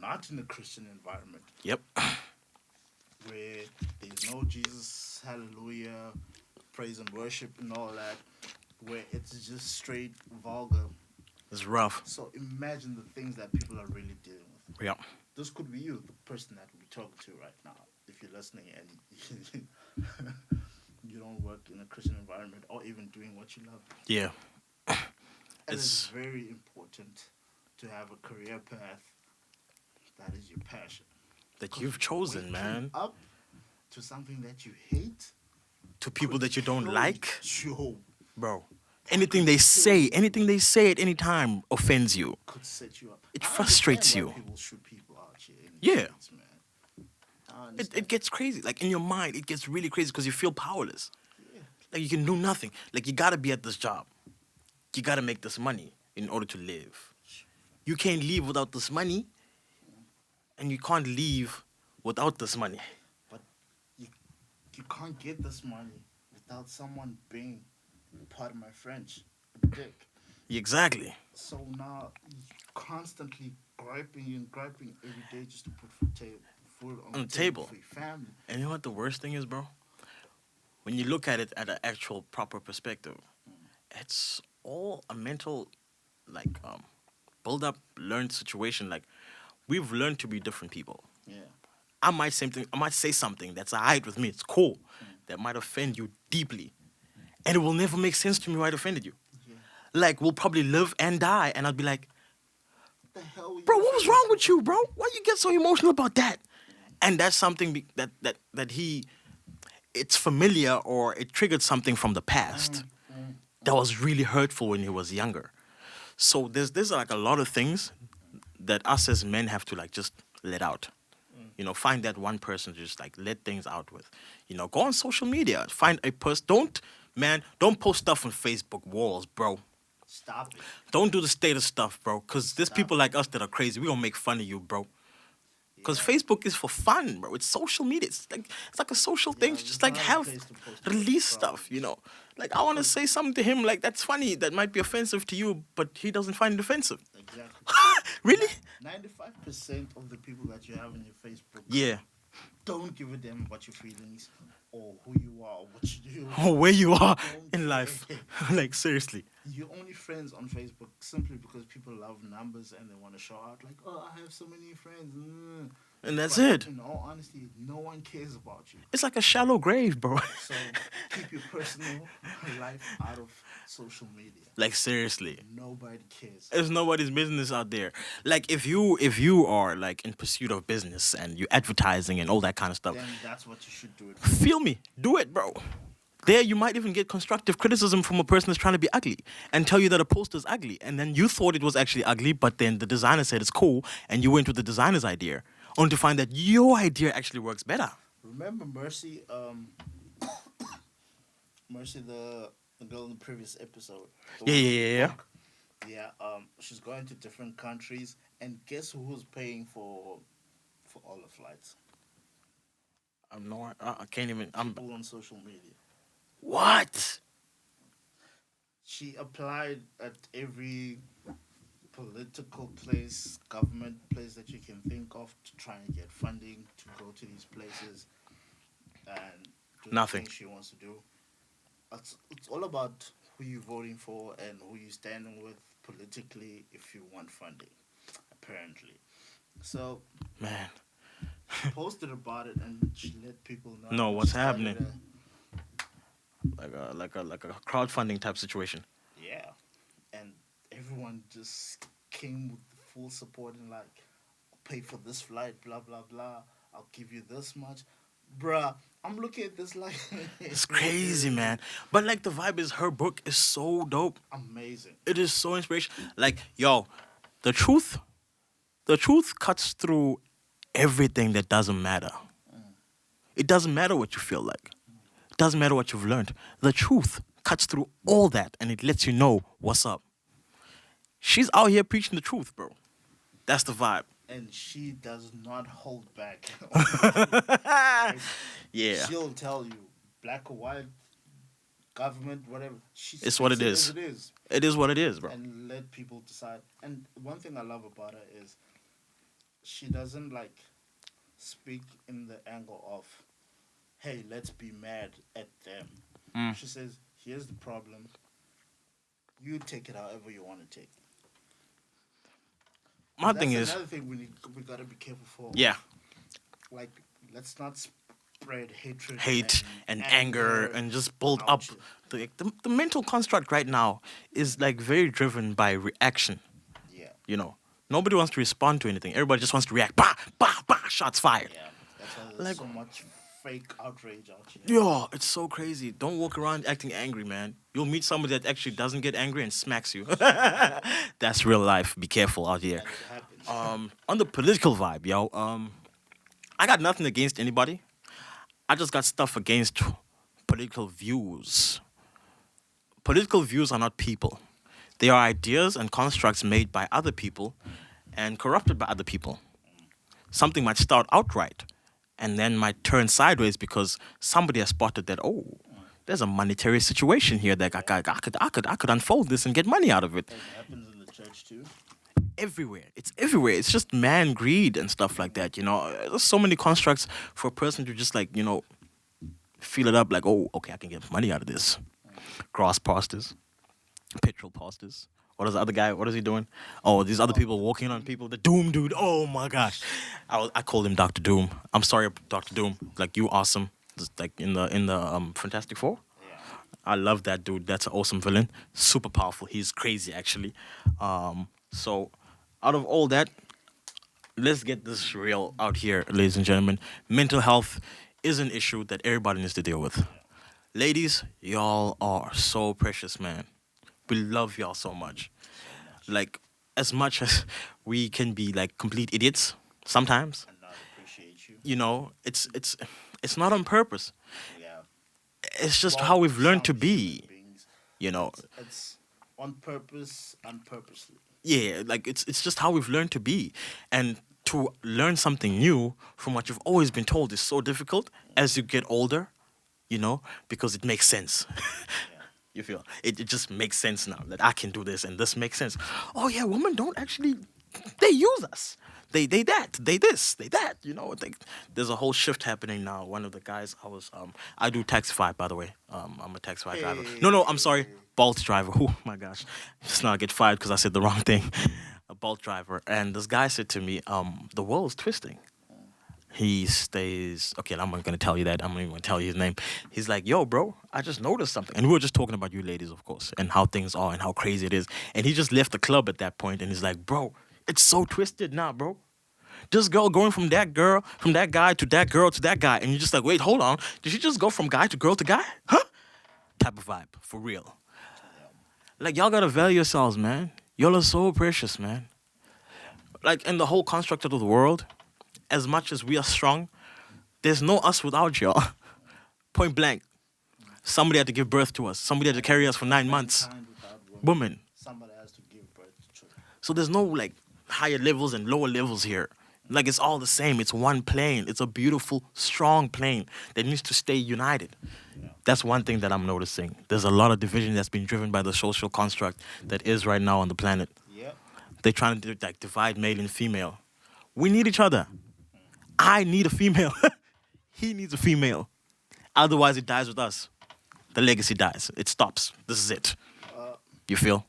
not in a Christian environment Yep. where there's no Jesus, hallelujah, praise and worship and all that, where it's just straight vulgar. It's rough. So imagine the things that people are really dealing with. Yeah. This could be you, the person that we're talking to right now, if you're listening and you don't work in a Christian environment or even doing what you love. Yeah. And it's It's very important to have a career path that is your passion. that you've chosen, Waking man. up to something that you hate, To people that you don't kill like, you, bro. Anything they say at any time offends you. could set you up. It I frustrates understand why you. People shoot people out here. In the Yeah. streets, man. I It understand. gets crazy. Like in your mind, it gets really crazy because you feel powerless. Yeah. Like you can do nothing. Like you gotta be at this job. You gotta make this money in order to live. You can't leave without this money, and you can't leave without this money. But you can't get this money without someone being, part of my French, a dick. Exactly. So now you're constantly griping every day just to put food on the table for your family. And you know what the worst thing is, bro? When you look at it at an actual proper perspective, it's all a mental, like, build up, learned situation. Like, we've learned to be different people. Yeah. I might say something that's alright with me. It's cool. That might offend you deeply, and it will never make sense to me why it offended you. Yeah. Like we'll probably live and die, and I'll be like, What the hell? bro, what was wrong with you, bro? Why you get so emotional about that? And that's something that he, it's familiar or it triggered something from the past that was really hurtful when he was younger. So there's like a lot of things that us as men have to like just let out. You know, find that one person to just like let things out with. You know, go on social media, find a person. Don't post stuff on Facebook walls, bro. Stop it. Don't do the status stuff, bro. Cause there's Stop. people like us that are crazy. We gonna make fun of you, bro. Cause Yeah. Facebook is for fun, bro. It's social media. It's like a social thing. it's Just like not a have place to post release problems. stuff, you know. Like I want to say something to him. Like that's funny. That might be offensive to you, but he doesn't find it offensive. Exactly. Really? 95% of the people that you have on your Facebook Yeah. don't give a damn about your feelings or who you are or what you do. Oh, where you are Don't in life. care. Like seriously. You're only friends on Facebook simply because people love numbers and they want to show out like, oh, I have so many friends. And that's But it. In all honesty, no one cares about you. It's like a shallow grave, bro. So keep your personal life out of social media. Like seriously. Nobody cares. It's nobody's business out there. Like if you are like in pursuit of business and you're advertising and all that kind of stuff, Then that's what you should do it for. feel me, do it, bro. There you might even get constructive criticism from a person that's trying to be ugly and tell you that a poster is ugly, and then you thought it was actually ugly, but then the designer said it's cool, and you went with the designer's idea, only to find that your idea actually works better. Remember Mercy, Mercy, the girl in the previous episode. The Yeah, one yeah, with the yeah. book? Yeah, she's going to different countries, and guess who's paying for all the flights? I'm not. I can't even. I'm. People on social media. What? She applied at every political place, government place that you can think of to try and get funding to go to these places and do the Nothing. things she wants to do. It's all about who you're voting for and who you're standing with politically if you want funding, apparently. So Man. she posted about it and she let people know. No, and what's she started happening? Like a crowdfunding type situation. yeah, and everyone just came with full support and like, pay for this flight, blah blah blah. I'll give you this much, bruh. I'm looking at this like It's crazy, man. But like the vibe is her book is so dope. amazing. It is so inspirational. Like, yo, the truth, the truth cuts through everything that doesn't matter. It doesn't matter what you feel like. It doesn't matter what you've learned. The truth cuts through all that and it lets you know what's up. She's out here preaching the truth, bro. That's the vibe. And she does not hold back. On the truth. Like, Yeah. she'll tell you, black or white, government, whatever. She It's what speaks it it is. as it is, It is what it is, bro. and let people decide. And one thing I love about her is she doesn't like speak in the angle of, hey, let's be mad at them. Mm. She says, here's the problem. You take it however you want to take it. My That's thing is, another thing we gotta be careful for. yeah, Like, let's not spread hatred, hate and anger and just build up. out here. The mental construct right now is like very driven by reaction. Yeah, You know, nobody wants to respond to anything. Everybody just wants to react. Bah, bah, bah, shots fired. yeah. That's why there's Like- so much fake outrage out here. Yo, it's so crazy. Don't walk around acting angry, man. You'll meet somebody that actually doesn't get angry and smacks you. That's real life. Be careful out here. And it happens. On the political vibe, yo, I got nothing against anybody. I just got stuff against political views. Political views are not people. They are ideas and constructs made by other people and corrupted by other people. Something might start out right and then might turn sideways because somebody has spotted that, oh, there's a monetary situation here that I could unfold this and get money out of it. It happens in the church too. Everywhere. It's everywhere. It's just man greed and stuff like that, you know. There's so many constructs for a person to just like, you know, feel it up like, oh, okay, I can get money out of this. Cross pastors, petrol pastors. What is the other guy? What is he doing? Oh, these other people walking on people. The Doom dude. Oh my gosh. I called him Dr. Doom. I'm sorry, Dr. Doom. Like, you awesome. Just like in the Fantastic Four. Yeah. I love that dude. That's an awesome villain. Super powerful. He's crazy, actually. So, out of all that, let's get this real out here, ladies and gentlemen. Mental health is an issue that everybody needs to deal with. Ladies, y'all are so precious, man. We love y'all so much. Like, as much as we can be like complete idiots sometimes, And not appreciate you. you know, it's not on purpose. Yeah. It's just Well, how we've learned to some be. human beings, You know, it's on purpose, unpurposely. yeah, like it's just how we've learned to be, and to learn something new from what you've always been told is so difficult as you get older, you know, because it makes sense. You feel it just makes sense now that I can do this and this makes sense. Oh yeah, women don't actually, they use us. They that, they this, they that, you know. There's a whole shift happening now. One of the guys I do Taxify, by the way. I'm a Taxify driver. No, I'm sorry, Bolt driver. Oh my gosh, just now I get fired because I said the wrong thing. A Bolt driver, and this guy said to me, the world's twisting. He stays, okay, I'm not going to tell you that. I'm not even going to tell you his name. He's like, yo, bro, I just noticed something. And we were just talking about you ladies, of course, and how things are and how crazy it is. And he just left the club at that point, and he's like, bro, it's so twisted now, bro. This girl going from that guy to that girl to that guy. And you're just like, wait, hold on. Did she just go from guy to girl to guy? Huh? Type of vibe, for real. Like, y'all got to value yourselves, man. Y'all are so precious, man. Like, in the whole construct of the world, as much as we are strong, there's no us without y'all. Point blank. Somebody had to give birth to us. Somebody had to carry us for 9 months. Mankind without Woman. Somebody has to give birth to children. So there's no like higher levels and lower levels here. Like it's all the same. It's one plane. It's a beautiful, strong plane that needs to stay united. Yeah. That's one thing that I'm noticing. There's a lot of division that's been driven by the social construct that is right now on the planet. Yep. They're trying to like divide male and female. We need each other. I need a female. He needs a female. Otherwise, it dies with us. The legacy dies. It stops. This is it. Uh, You feel?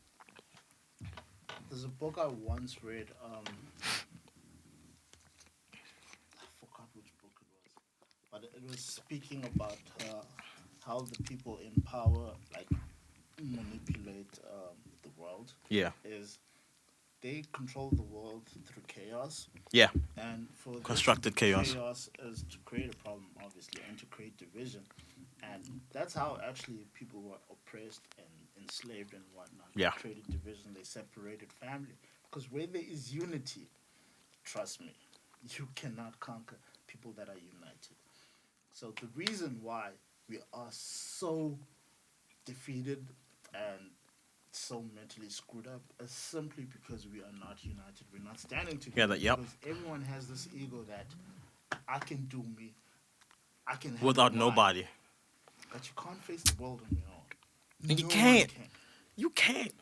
there's a book I once read. I forgot which book it was, but it was speaking about how the people in power like manipulate the world. Yeah. Is they control the world through chaos, Yeah. and for Constructed chaos. chaos is to create a problem, obviously, and to create division, and that's how actually people were oppressed and enslaved and whatnot. Yeah. They created division. They separated family because where there is unity, trust me, you cannot conquer people that are united. So the reason why we are so defeated and so mentally screwed up is simply because we are not united. We're not standing together. Yep. Because everyone has this ego that I can do me. I can handle Without mine. nobody. But you can't face the world on your own. And you No one can't. can. You can't.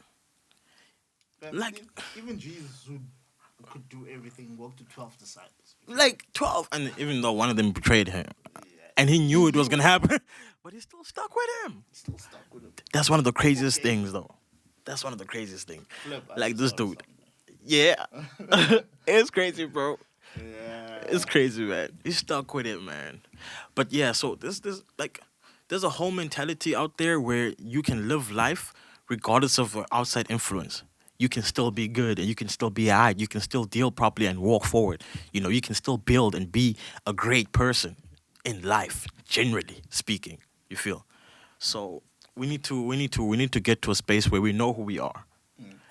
But Like- even Jesus, who could do everything, walked to 12 disciples. Like 12. And even though one of them betrayed him. Yeah. And he knew it was going to happen. But he still stuck with him. He's still stuck with him. That's one of the craziest Okay. things, though. That's one of the craziest things. Flip, I Like just this thought of dude. Yeah. It's crazy, bro. something. Yeah. It's crazy, man. He's stuck with it, man. But yeah, so there's a whole mentality out there where you can live life regardless of outside influence. You can still be good and you can still be alright. You can still deal properly and walk forward. You know, you can still build and be a great person in life, generally speaking. You feel? So we need to get to a space where we know who we are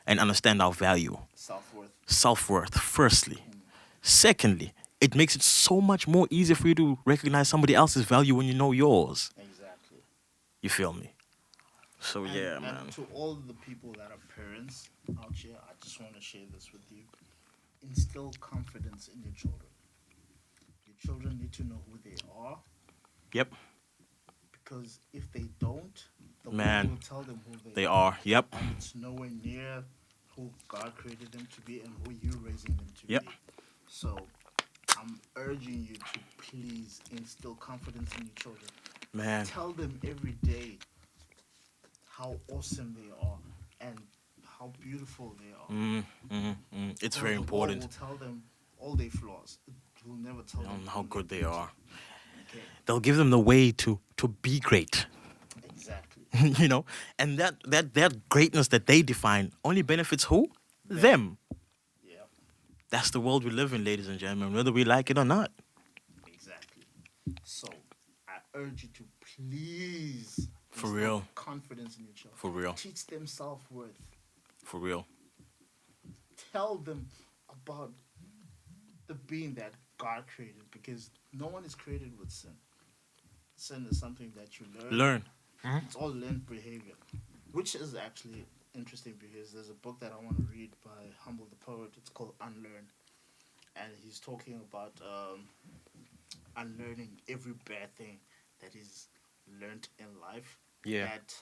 and understand our value. Self-worth. Self-worth, firstly. Secondly, it makes it so much more easier for you to recognize somebody else's value when you know yours. Exactly. You feel me? So yeah, And man. to all the people that are parents out here, I just want to share this with you. Instill confidence in your children. Your children need to know who they are, Yep, because if they don't, the Man, world will tell them who they are. Yep, And it's nowhere near who God created them to be and who you're raising them to Yep. be. So I'm urging you to please instill confidence in your children. man. Tell them every day how awesome they are and how beautiful they are. It's Because very the world important. will tell them all their flaws. It will never tell them How all good their they beauty. are. Okay, They'll give them the way to be great. exactly. You know, and that greatness that they define only benefits who? Them. Yeah, That's the world we live in, ladies and gentlemen, whether we like it or not. exactly. So I urge you to please For instill real. confidence in your children. For real. Teach them self-worth. For real. Tell them about the being that God created, because no one is created with sin. Sin is something that you learn. It's all learned behavior, which is actually interesting because there's a book that I want to read by Humble the Poet. It's called Unlearn. And he's talking about unlearning every bad thing that is learned in life. Yeah. That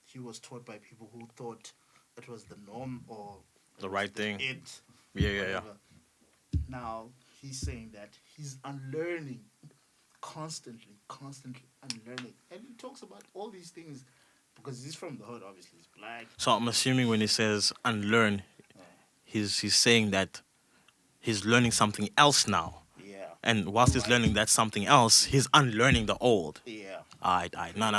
he was taught by people who thought it was the norm or The right thing. It. Yeah. Whatever. Now he's saying that he's unlearning constantly unlearning, and he talks about all these things because he's from the hood. Obviously, he's black. So I'm assuming when he says unlearn, he's saying that he's learning something else now. Yeah. And whilst he's Right. learning that something else, he's unlearning the old. Yeah. Alright. No.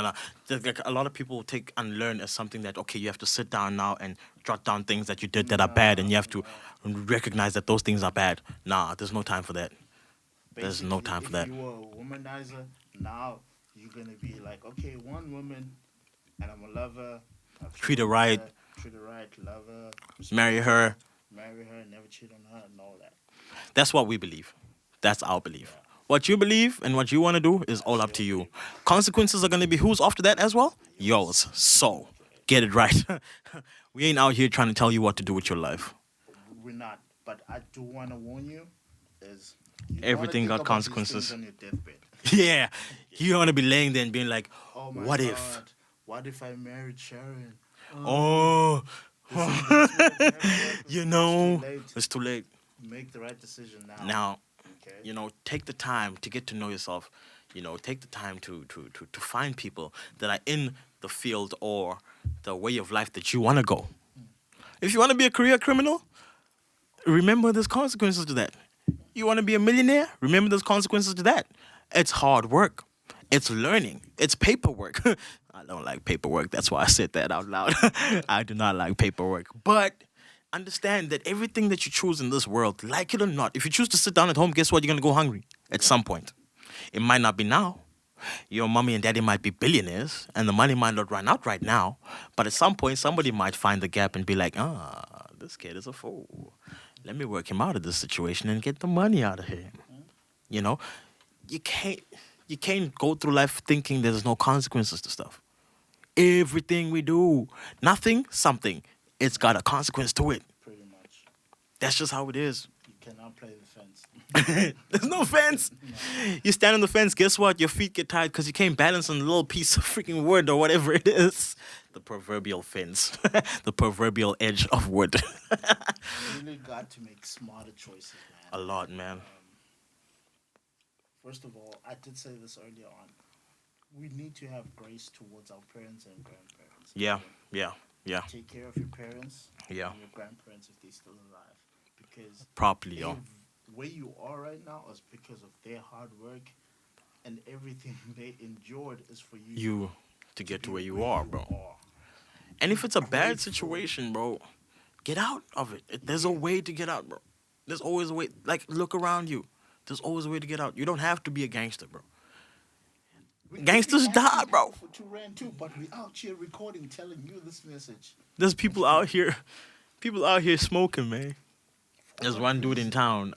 Like a lot of people take unlearn as something that, okay, you have to sit down now and jot down things that you did that are bad, and you have to recognize that those things are bad. Nah, there's no time for that. There's no time for that. If you were a womanizer, now you're gonna be like, okay, one woman, and I'm a lover. Treat her right. Treat her right. Love her. Marry her. Marry her. Never cheat on her, and all that. That's what we believe. That's our belief. What you believe and what you want to do is all up to you. Consequences are going to be who's after that as well? Yours. So, get it right. We ain't out here trying to tell you what to do with your life. We're not, but I do want to warn you. is you don't want to Everything think got about these things consequences. on your deathbed. Yeah. You don't want to be laying there and being like, Oh my what if? God, what if I married Sharon? Oh, This would have never happened. you It's too know, late. it's too late. Make the right decision now. Now, Okay. take the time to get to know yourself. Take the time to find people that are in the field or the way of life that you want to go. If you want to be a career criminal, remember there's consequences to that. You want to be a millionaire? Remember there's consequences to that. It's hard work. It's learning. It's paperwork. I don't like paperwork. That's why I said that out loud. I do not like paperwork. But understand that everything that you choose in this world, like it or not, if you choose to sit down at home, guess what? You're going to go hungry at some point. It might not be now. Your mommy and daddy might be billionaires, and the money might not run out right now. But at some point, somebody might find the gap and be like, this kid is a fool. Let me work him out of this situation and get the money out of him. You know, you can't you can't go through life thinking there's no consequences to stuff. Everything we do, nothing, something, it's got a consequence to it. Pretty much. That's just how it is. You cannot play the fence. There's no fence. You stand on the fence, guess what? Your feet get tired because you can't balance on a little piece of freaking wood or whatever it is. The proverbial fence. The proverbial edge of wood. You really got to make smarter choices, man. A lot, man. First of all, I did say this earlier on. We need to have grace towards our parents and grandparents. Yeah, yeah, yeah, Take care of your parents yeah. and your grandparents if they're still alive. Because Properly, yo. where you are right now is because of their hard work and everything they endured is for you. You to get to be where you are, bro. are. And if it's a bad Grateful. situation, bro, get out of it. There's a way to get out, bro. There's always a way. Like, look around you. There's always a way to get out. You don't have to be a gangster, bro. We Gangsters could be die, asking bro. people to rant too, but we out here recording, telling you this message. There's people out here smoking, man. There's one dude in town.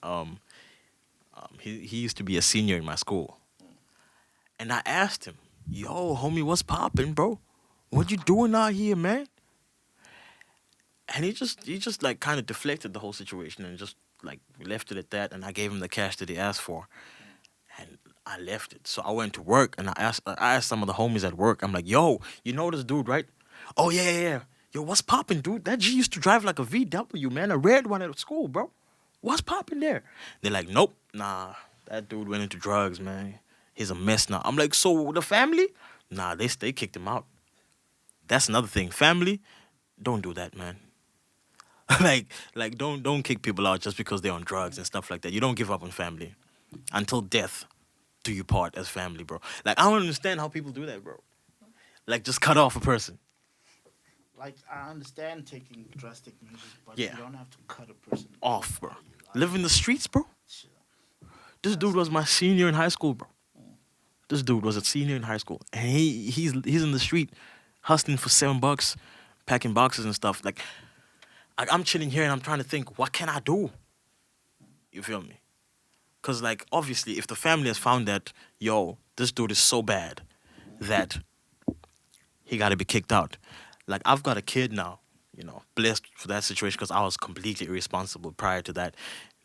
He used to be a senior in my school, and I asked him, "Yo, homie, what's poppin', bro? What you doing out here, man?" And he just like kind of deflected the whole situation and just like left it at that. And I gave him the cash that he asked for, and I left it. So I went to work and I asked some of the homies at work. I'm like, "Yo, you know this dude, right?" "Oh yeah, yeah, yeah." "Yo, what's poppin', dude? That G used to drive like a VW, man, a red one at school, bro. What's poppin' there?" They're like, "Nope, nah, that dude went into drugs, man. He's a mess now." I'm like, "So the family?" "Nah, they kicked him out." That's another thing. Family, don't do that, man. like don't kick people out just because they're on drugs and stuff like that. You don't give up on family. Until death do you part as family, bro. Like, I don't understand how people do that, bro. Like, just cut off a person. Like, I understand taking drastic measures, but Yeah. you don't have to cut a person Off, bro. Like, Live in the streets, bro. shit. This dude was my senior in high school, bro. This dude was a senior in high school, and he's in the street, hustling for $7, packing boxes and stuff. Like, I'm chilling here and I'm trying to think, what can I do? You feel me? Cause like obviously, if the family has found that, yo, this dude is so bad that he got to be kicked out. Like, I've got a kid now, blessed for that situation because I was completely irresponsible prior to that.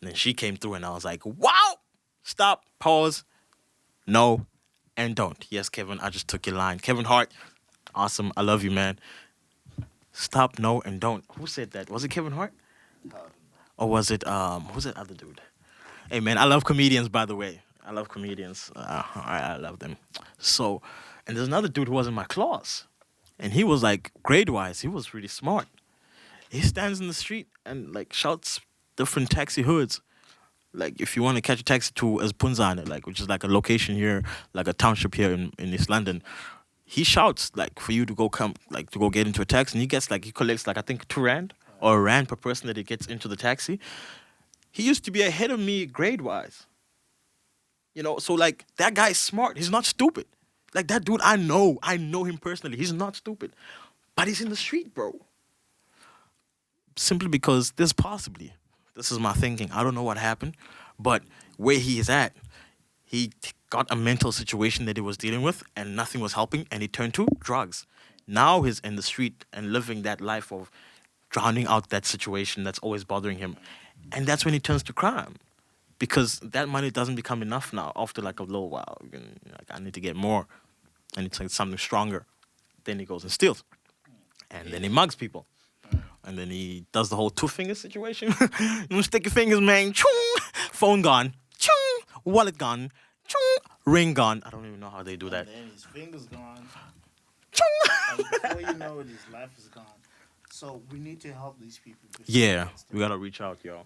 And then she came through and I was like, wow, stop, pause, no, and don't. Yes, Kevin, I just took your line. Kevin Hart, awesome, I love you, man. Stop, no, and don't. Who said that? Was it Kevin Hart? Or was it, who's that other dude? Hey, man, I love comedians, by the way. I love comedians. I love them. So, and there's another dude who was in my class. And he was like, grade-wise, he was really smart. He stands in the street and like shouts different taxi hoods. Like, if you want to catch a taxi to Punzane, like, which is like a location here, like a township here in East London, he shouts like for you to go get into a taxi, and he collects like I think 2 rand or a rand per person that he gets into the taxi. He used to be ahead of me grade-wise. So like that guy's smart. He's not stupid. Like, that dude, I know him personally. He's not stupid. But he's in the street, bro. Simply because this is my thinking. I don't know what happened, but where he is at, he got a mental situation that he was dealing with and nothing was helping, and he turned to drugs. Now he's in the street and living that life of drowning out that situation that's always bothering him. And that's when he turns to crime. because that money doesn't become enough now after like a little while. Like, I need to get more. I need to get something stronger. Then he goes and steals. And then he mugs people. And then he does the whole two finger situation. You stick your fingers, man. Chung! Phone gone. Chung! Wallet gone. Chung! Ring gone. I don't even know how they do that. And then his fingers gone. Chung! And before you know it, his life is gone. So we need to help these people. Yeah, we gotta reach out, yo.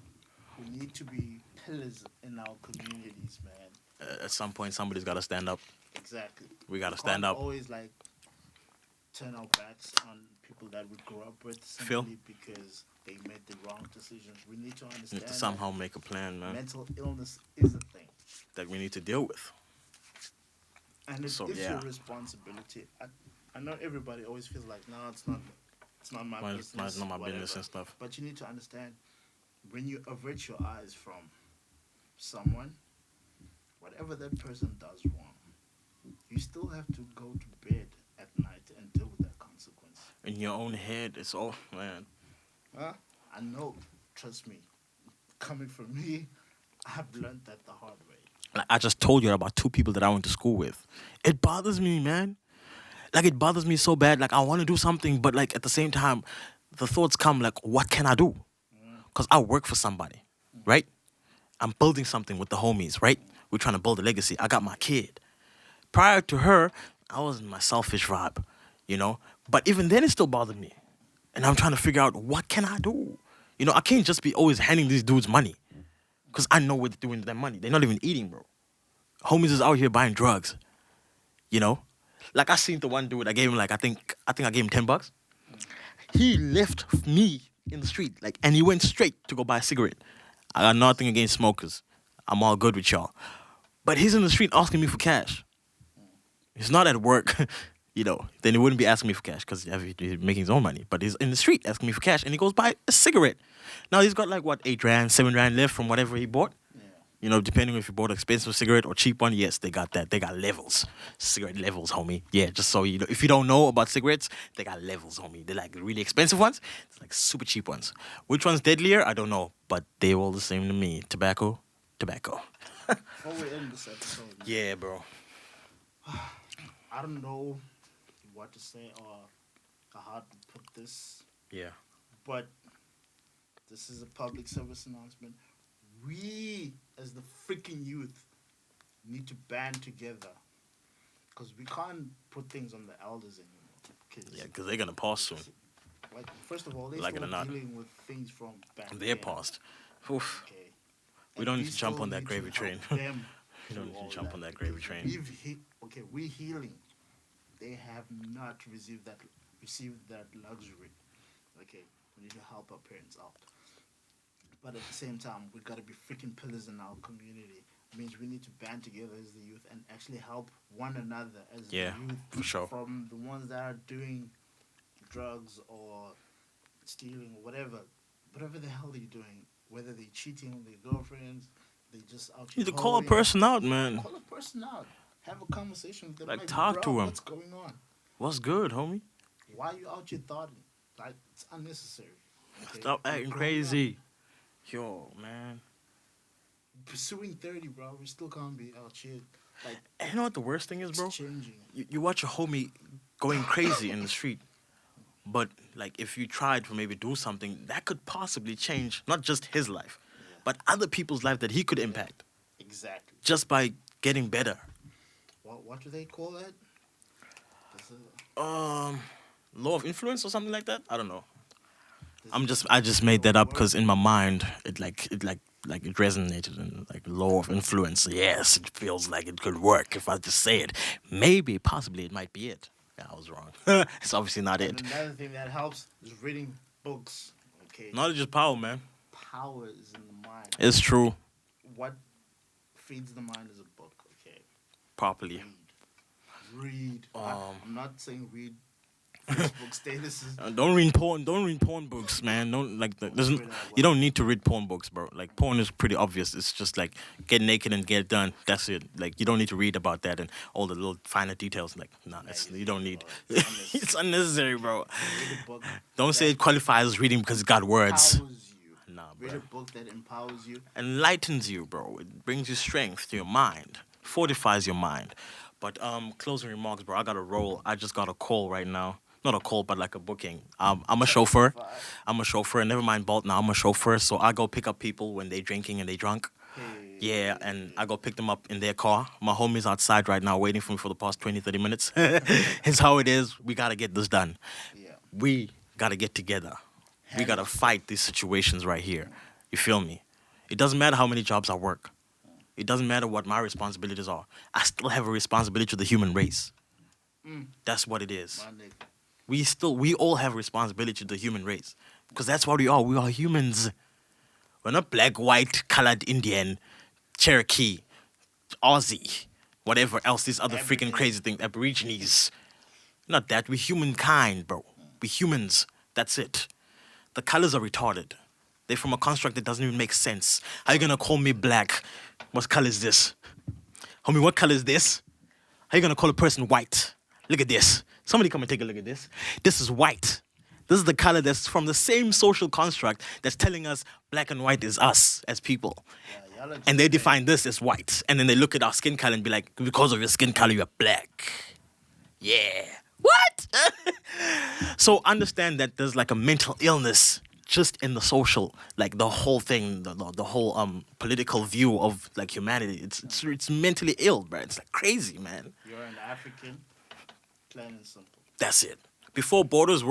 We need to be pillars in our communities, man. At some point, somebody's gotta stand up. Exactly. We gotta We stand can't up. always like turn our backs on people that we grew up with Phil? simply because they made the wrong decisions. We need to We understand need to somehow make a plan, that man, mental illness is a thing, that we need to deal with. and it So, is yeah. your responsibility. I know everybody always feels like, no, it's not my business. It's not my whatever. business and stuff. But you need to understand, when you avert your eyes from someone, whatever that person does wrong, you still have to go to bed at night and deal with that consequence. In your own head, it's all, man. Huh? I know, trust me. Coming from me, I've learned that the hard way. Like, I just told you about two people that I went to school with. It bothers me, man. Like, it bothers me so bad. Like, I want to do something, but, like, at the same time, the thoughts come, like, what can I do? Because I work for somebody, right? I'm building something with the homies, right? We're trying to build a legacy. I got my kid. Prior to her, I was in my selfish vibe, you know? But even then, it still bothered me. And I'm trying to figure out, what can I do? You know, I can't just be always handing these dudes money. Because I know what they're doing with that money. They're not even eating, bro. Homies is out here buying drugs, you know? Like, I seen the one dude, I gave him, like, I think I gave him $10. He left me in the street, like, and he went straight to go buy a cigarette. I got nothing against smokers. I'm all good with y'all. But he's in the street asking me for cash. He's not at work, you know. Then he wouldn't be asking me for cash because he's making his own money. But he's in the street asking me for cash, and he goes buy a cigarette. Now he's got like, what, 8 rand, 7 rand left from whatever he bought. Yeah. You know, depending if you bought an expensive cigarette or cheap one, yes, they got that. They got levels. Cigarette levels, homie. Yeah, just so you know. If you don't know about cigarettes, they got levels, homie. They're like really expensive ones. It's like super cheap ones. Which one's deadlier? I don't know. But they're all the same to me. Tobacco. Before we end this episode, man, Yeah, bro. I don't know what to say or how to put this, Yeah. but this is a public service announcement. We, as the freaking youth, need to band together because we can't put things on the elders anymore. Yeah, because they're going to pass soon. Like, first of all, they're Like it or still not. dealing with things from back They're then. past. Oof. Okay. We And don't need to jump still on that need gravy to help train. them We don't through need to all jump that on that gravy because train. we're healing. They have not received that luxury. Okay, we need to help our parents out. But at the same time, we gotta be freaking pillars in our community. It means we need to band together as the youth and actually help one another as Yeah, the youth. for sure. From the ones that are doing drugs or stealing or whatever the hell they're doing, whether they're cheating on their girlfriends, they just out You here need to call a hoeing. person out, man. Call a person out. Have a conversation with them. Like, talk "Bro, to 'em. What's going on? What's good, homie? Why are you out here thoughting? Like, it's unnecessary. Okay? Stop We're acting growing crazy. Yo, man. up. Pursuing 30, bro. We still can't be out here. Like, And you know what the worst thing is, it's bro? changing. You watch a homie going crazy in the street. But, like, if you tried to maybe do something, that could possibly change not just his life, Yeah. but other people's life that he could impact Exactly. just by getting better. What do they call that? Law of influence or something like that? I don't know. There's I just made that up word. because in my mind it resonated and like law of influence. Yes, it feels like it could work if I just say it. Maybe, possibly, it might be it. Yeah, I was wrong. It's obviously not And it. another thing that helps is reading books. Okay. Knowledge is power, man. Power is in the mind. It's true. What feeds the mind is a book. Okay. Properly. Read. Um, I'm not saying read Facebook statuses. Don't read porn. Don't read porn books, man. Don't like. You don't need to read porn books, bro. Like porn is pretty obvious. It's just like get naked and get it done. That's it. Like you don't need to read about that and all the little finer details. Like you don't need. It's unnecessary, bro. Read a book Don't say it qualifies as reading because it got words. powers you. Nah, Read a bro. book that empowers you. Enlightens you, bro. It brings you strength to your mind, fortifies your mind. But closing remarks, bro. I got a roll. I just got a call right now. Not a call, but like a booking. I'm a chauffeur. Testify. I'm a chauffeur. Never mind Bolt now. I'm a chauffeur, so I go pick up people when they drinking and they drunk. Hey. Yeah, and I go pick them up in their car. My homie's outside right now waiting for me for the past 20, 30 minutes. It's how it is. We got to get this done. Yeah. We got to get together. We got to fight these situations right here. You feel me? It doesn't matter how many jobs I work. It doesn't matter what my responsibilities are. I still have a responsibility to the human race. That's what it is. My nigga. We all have a responsibility to the human race. Because that's what we are. We are humans. We're not black, white, colored, Indian, Cherokee, Aussie, whatever else, these other freaking Everything. crazy things, Aborigines. Not that. We're humankind, bro. We're humans. That's it. The colors are retarded. They're from a construct that doesn't even make sense. How you gonna call me black? What color is this? Homie, what color is this? How you gonna call a person white? Look at this. Somebody come and take a look at this. This is white. This is the color that's from the same social construct that's telling us black and white is us as people. Yeah, y'all are And they just define this as white. And then they look at our skin color and be like, because of your skin color, you're black. Yeah. What? So understand that there's like a mental illness just in the social, like the whole thing, the whole political view of like humanity. It's mentally ill, bro. It's like crazy, man. You're an African, plain and simple. That's it. Before borders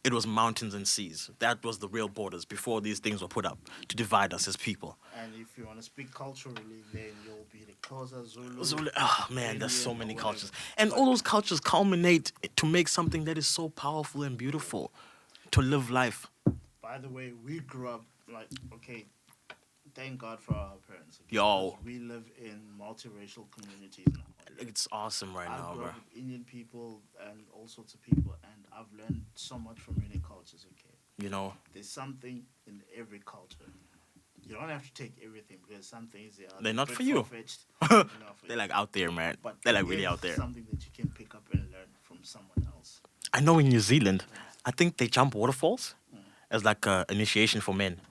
it was mountains and seas. That was the real borders before these things were put up to divide us as people. And if you want to speak culturally, then you'll be the Xhosa, Zulu. Oh man, there's so Indian, many or cultures. whatever. And all those cultures culminate to make something that is so powerful and beautiful to live life. By the way, we grew up like, okay, thank God for our parents. Okay? Yo. Because we live in multiracial communities now. It's awesome right I now, grew bro. up with Indian people and all sorts of people, and I've learned so much from many cultures, okay? You know, There's something in every culture. You don't have to take everything because some things They're a not bit for you. far-fetched, not for they're you. like out there, man. But They're like there really is out there. Something that you can pick up and learn from someone else. I know in New Zealand, I think they jump waterfalls as like a initiation for men.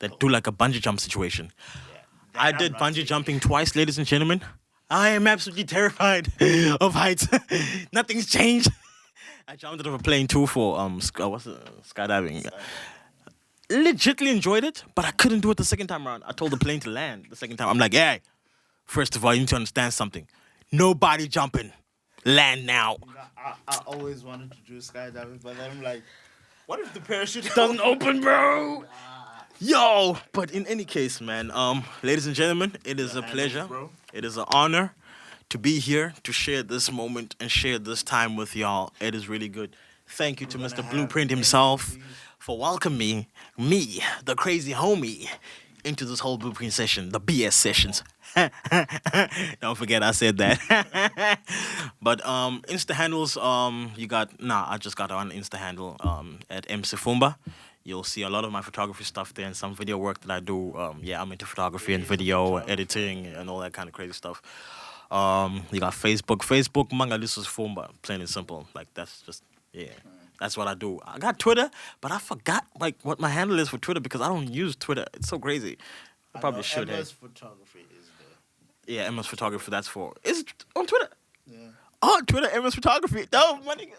They do like a bungee jump situation. Yeah, I that did I'm not bungee taking. jumping twice, ladies and gentlemen. I am absolutely terrified of heights. Nothing's changed. I jumped out of a plane too for skydiving. Legitly enjoyed it, but I couldn't do it the second time around. I told the plane to land the second time. I'm like, hey, first of all, you need to understand something. Nobody jumping. Land now. You know, I always wanted to do skydiving, but then I'm like, what if the parachute Doesn't open, bro. Yo, but in any case, man, ladies and gentlemen, it is a handles, pleasure. bro. It is an honor to be here to share this moment and share this time with y'all. It is really good. Thank you to We're Mr. gonna Blueprint have himself many of these. for welcoming me, the crazy homie, into this whole Blueprint session, the BS sessions. Don't forget I said that. But Insta handles, I just got on Insta handle at M Sifumba. You'll see a lot of my photography stuff there and some video work that I do. I'm into photography and video editing and all that kind of crazy stuff. You got Facebook Mangaliso Sifumba, plain and simple. Like that's just that's what I do. I got Twitter, but I forgot like what my handle is for Twitter because I don't use Twitter. It's so crazy. I probably should have. MS photography is there. Yeah, MS Photography. That's for. Is it on Twitter? Yeah. Oh, Twitter, MS Photography. No, money.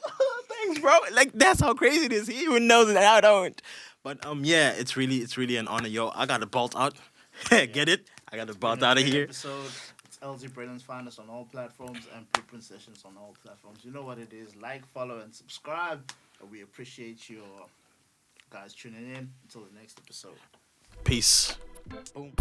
Thanks, bro. Like that's how crazy it is. He even knows that I don't. But it's really an honor, yo. I got a bolt out. Get it? I got a bolt out of Great here. Episode. It's L-Zee. Find us on all platforms and Blueprint Sessions on all platforms. You know what it is. Like, follow, and subscribe. We appreciate your guys tuning in. Until the next episode. Peace. Boom.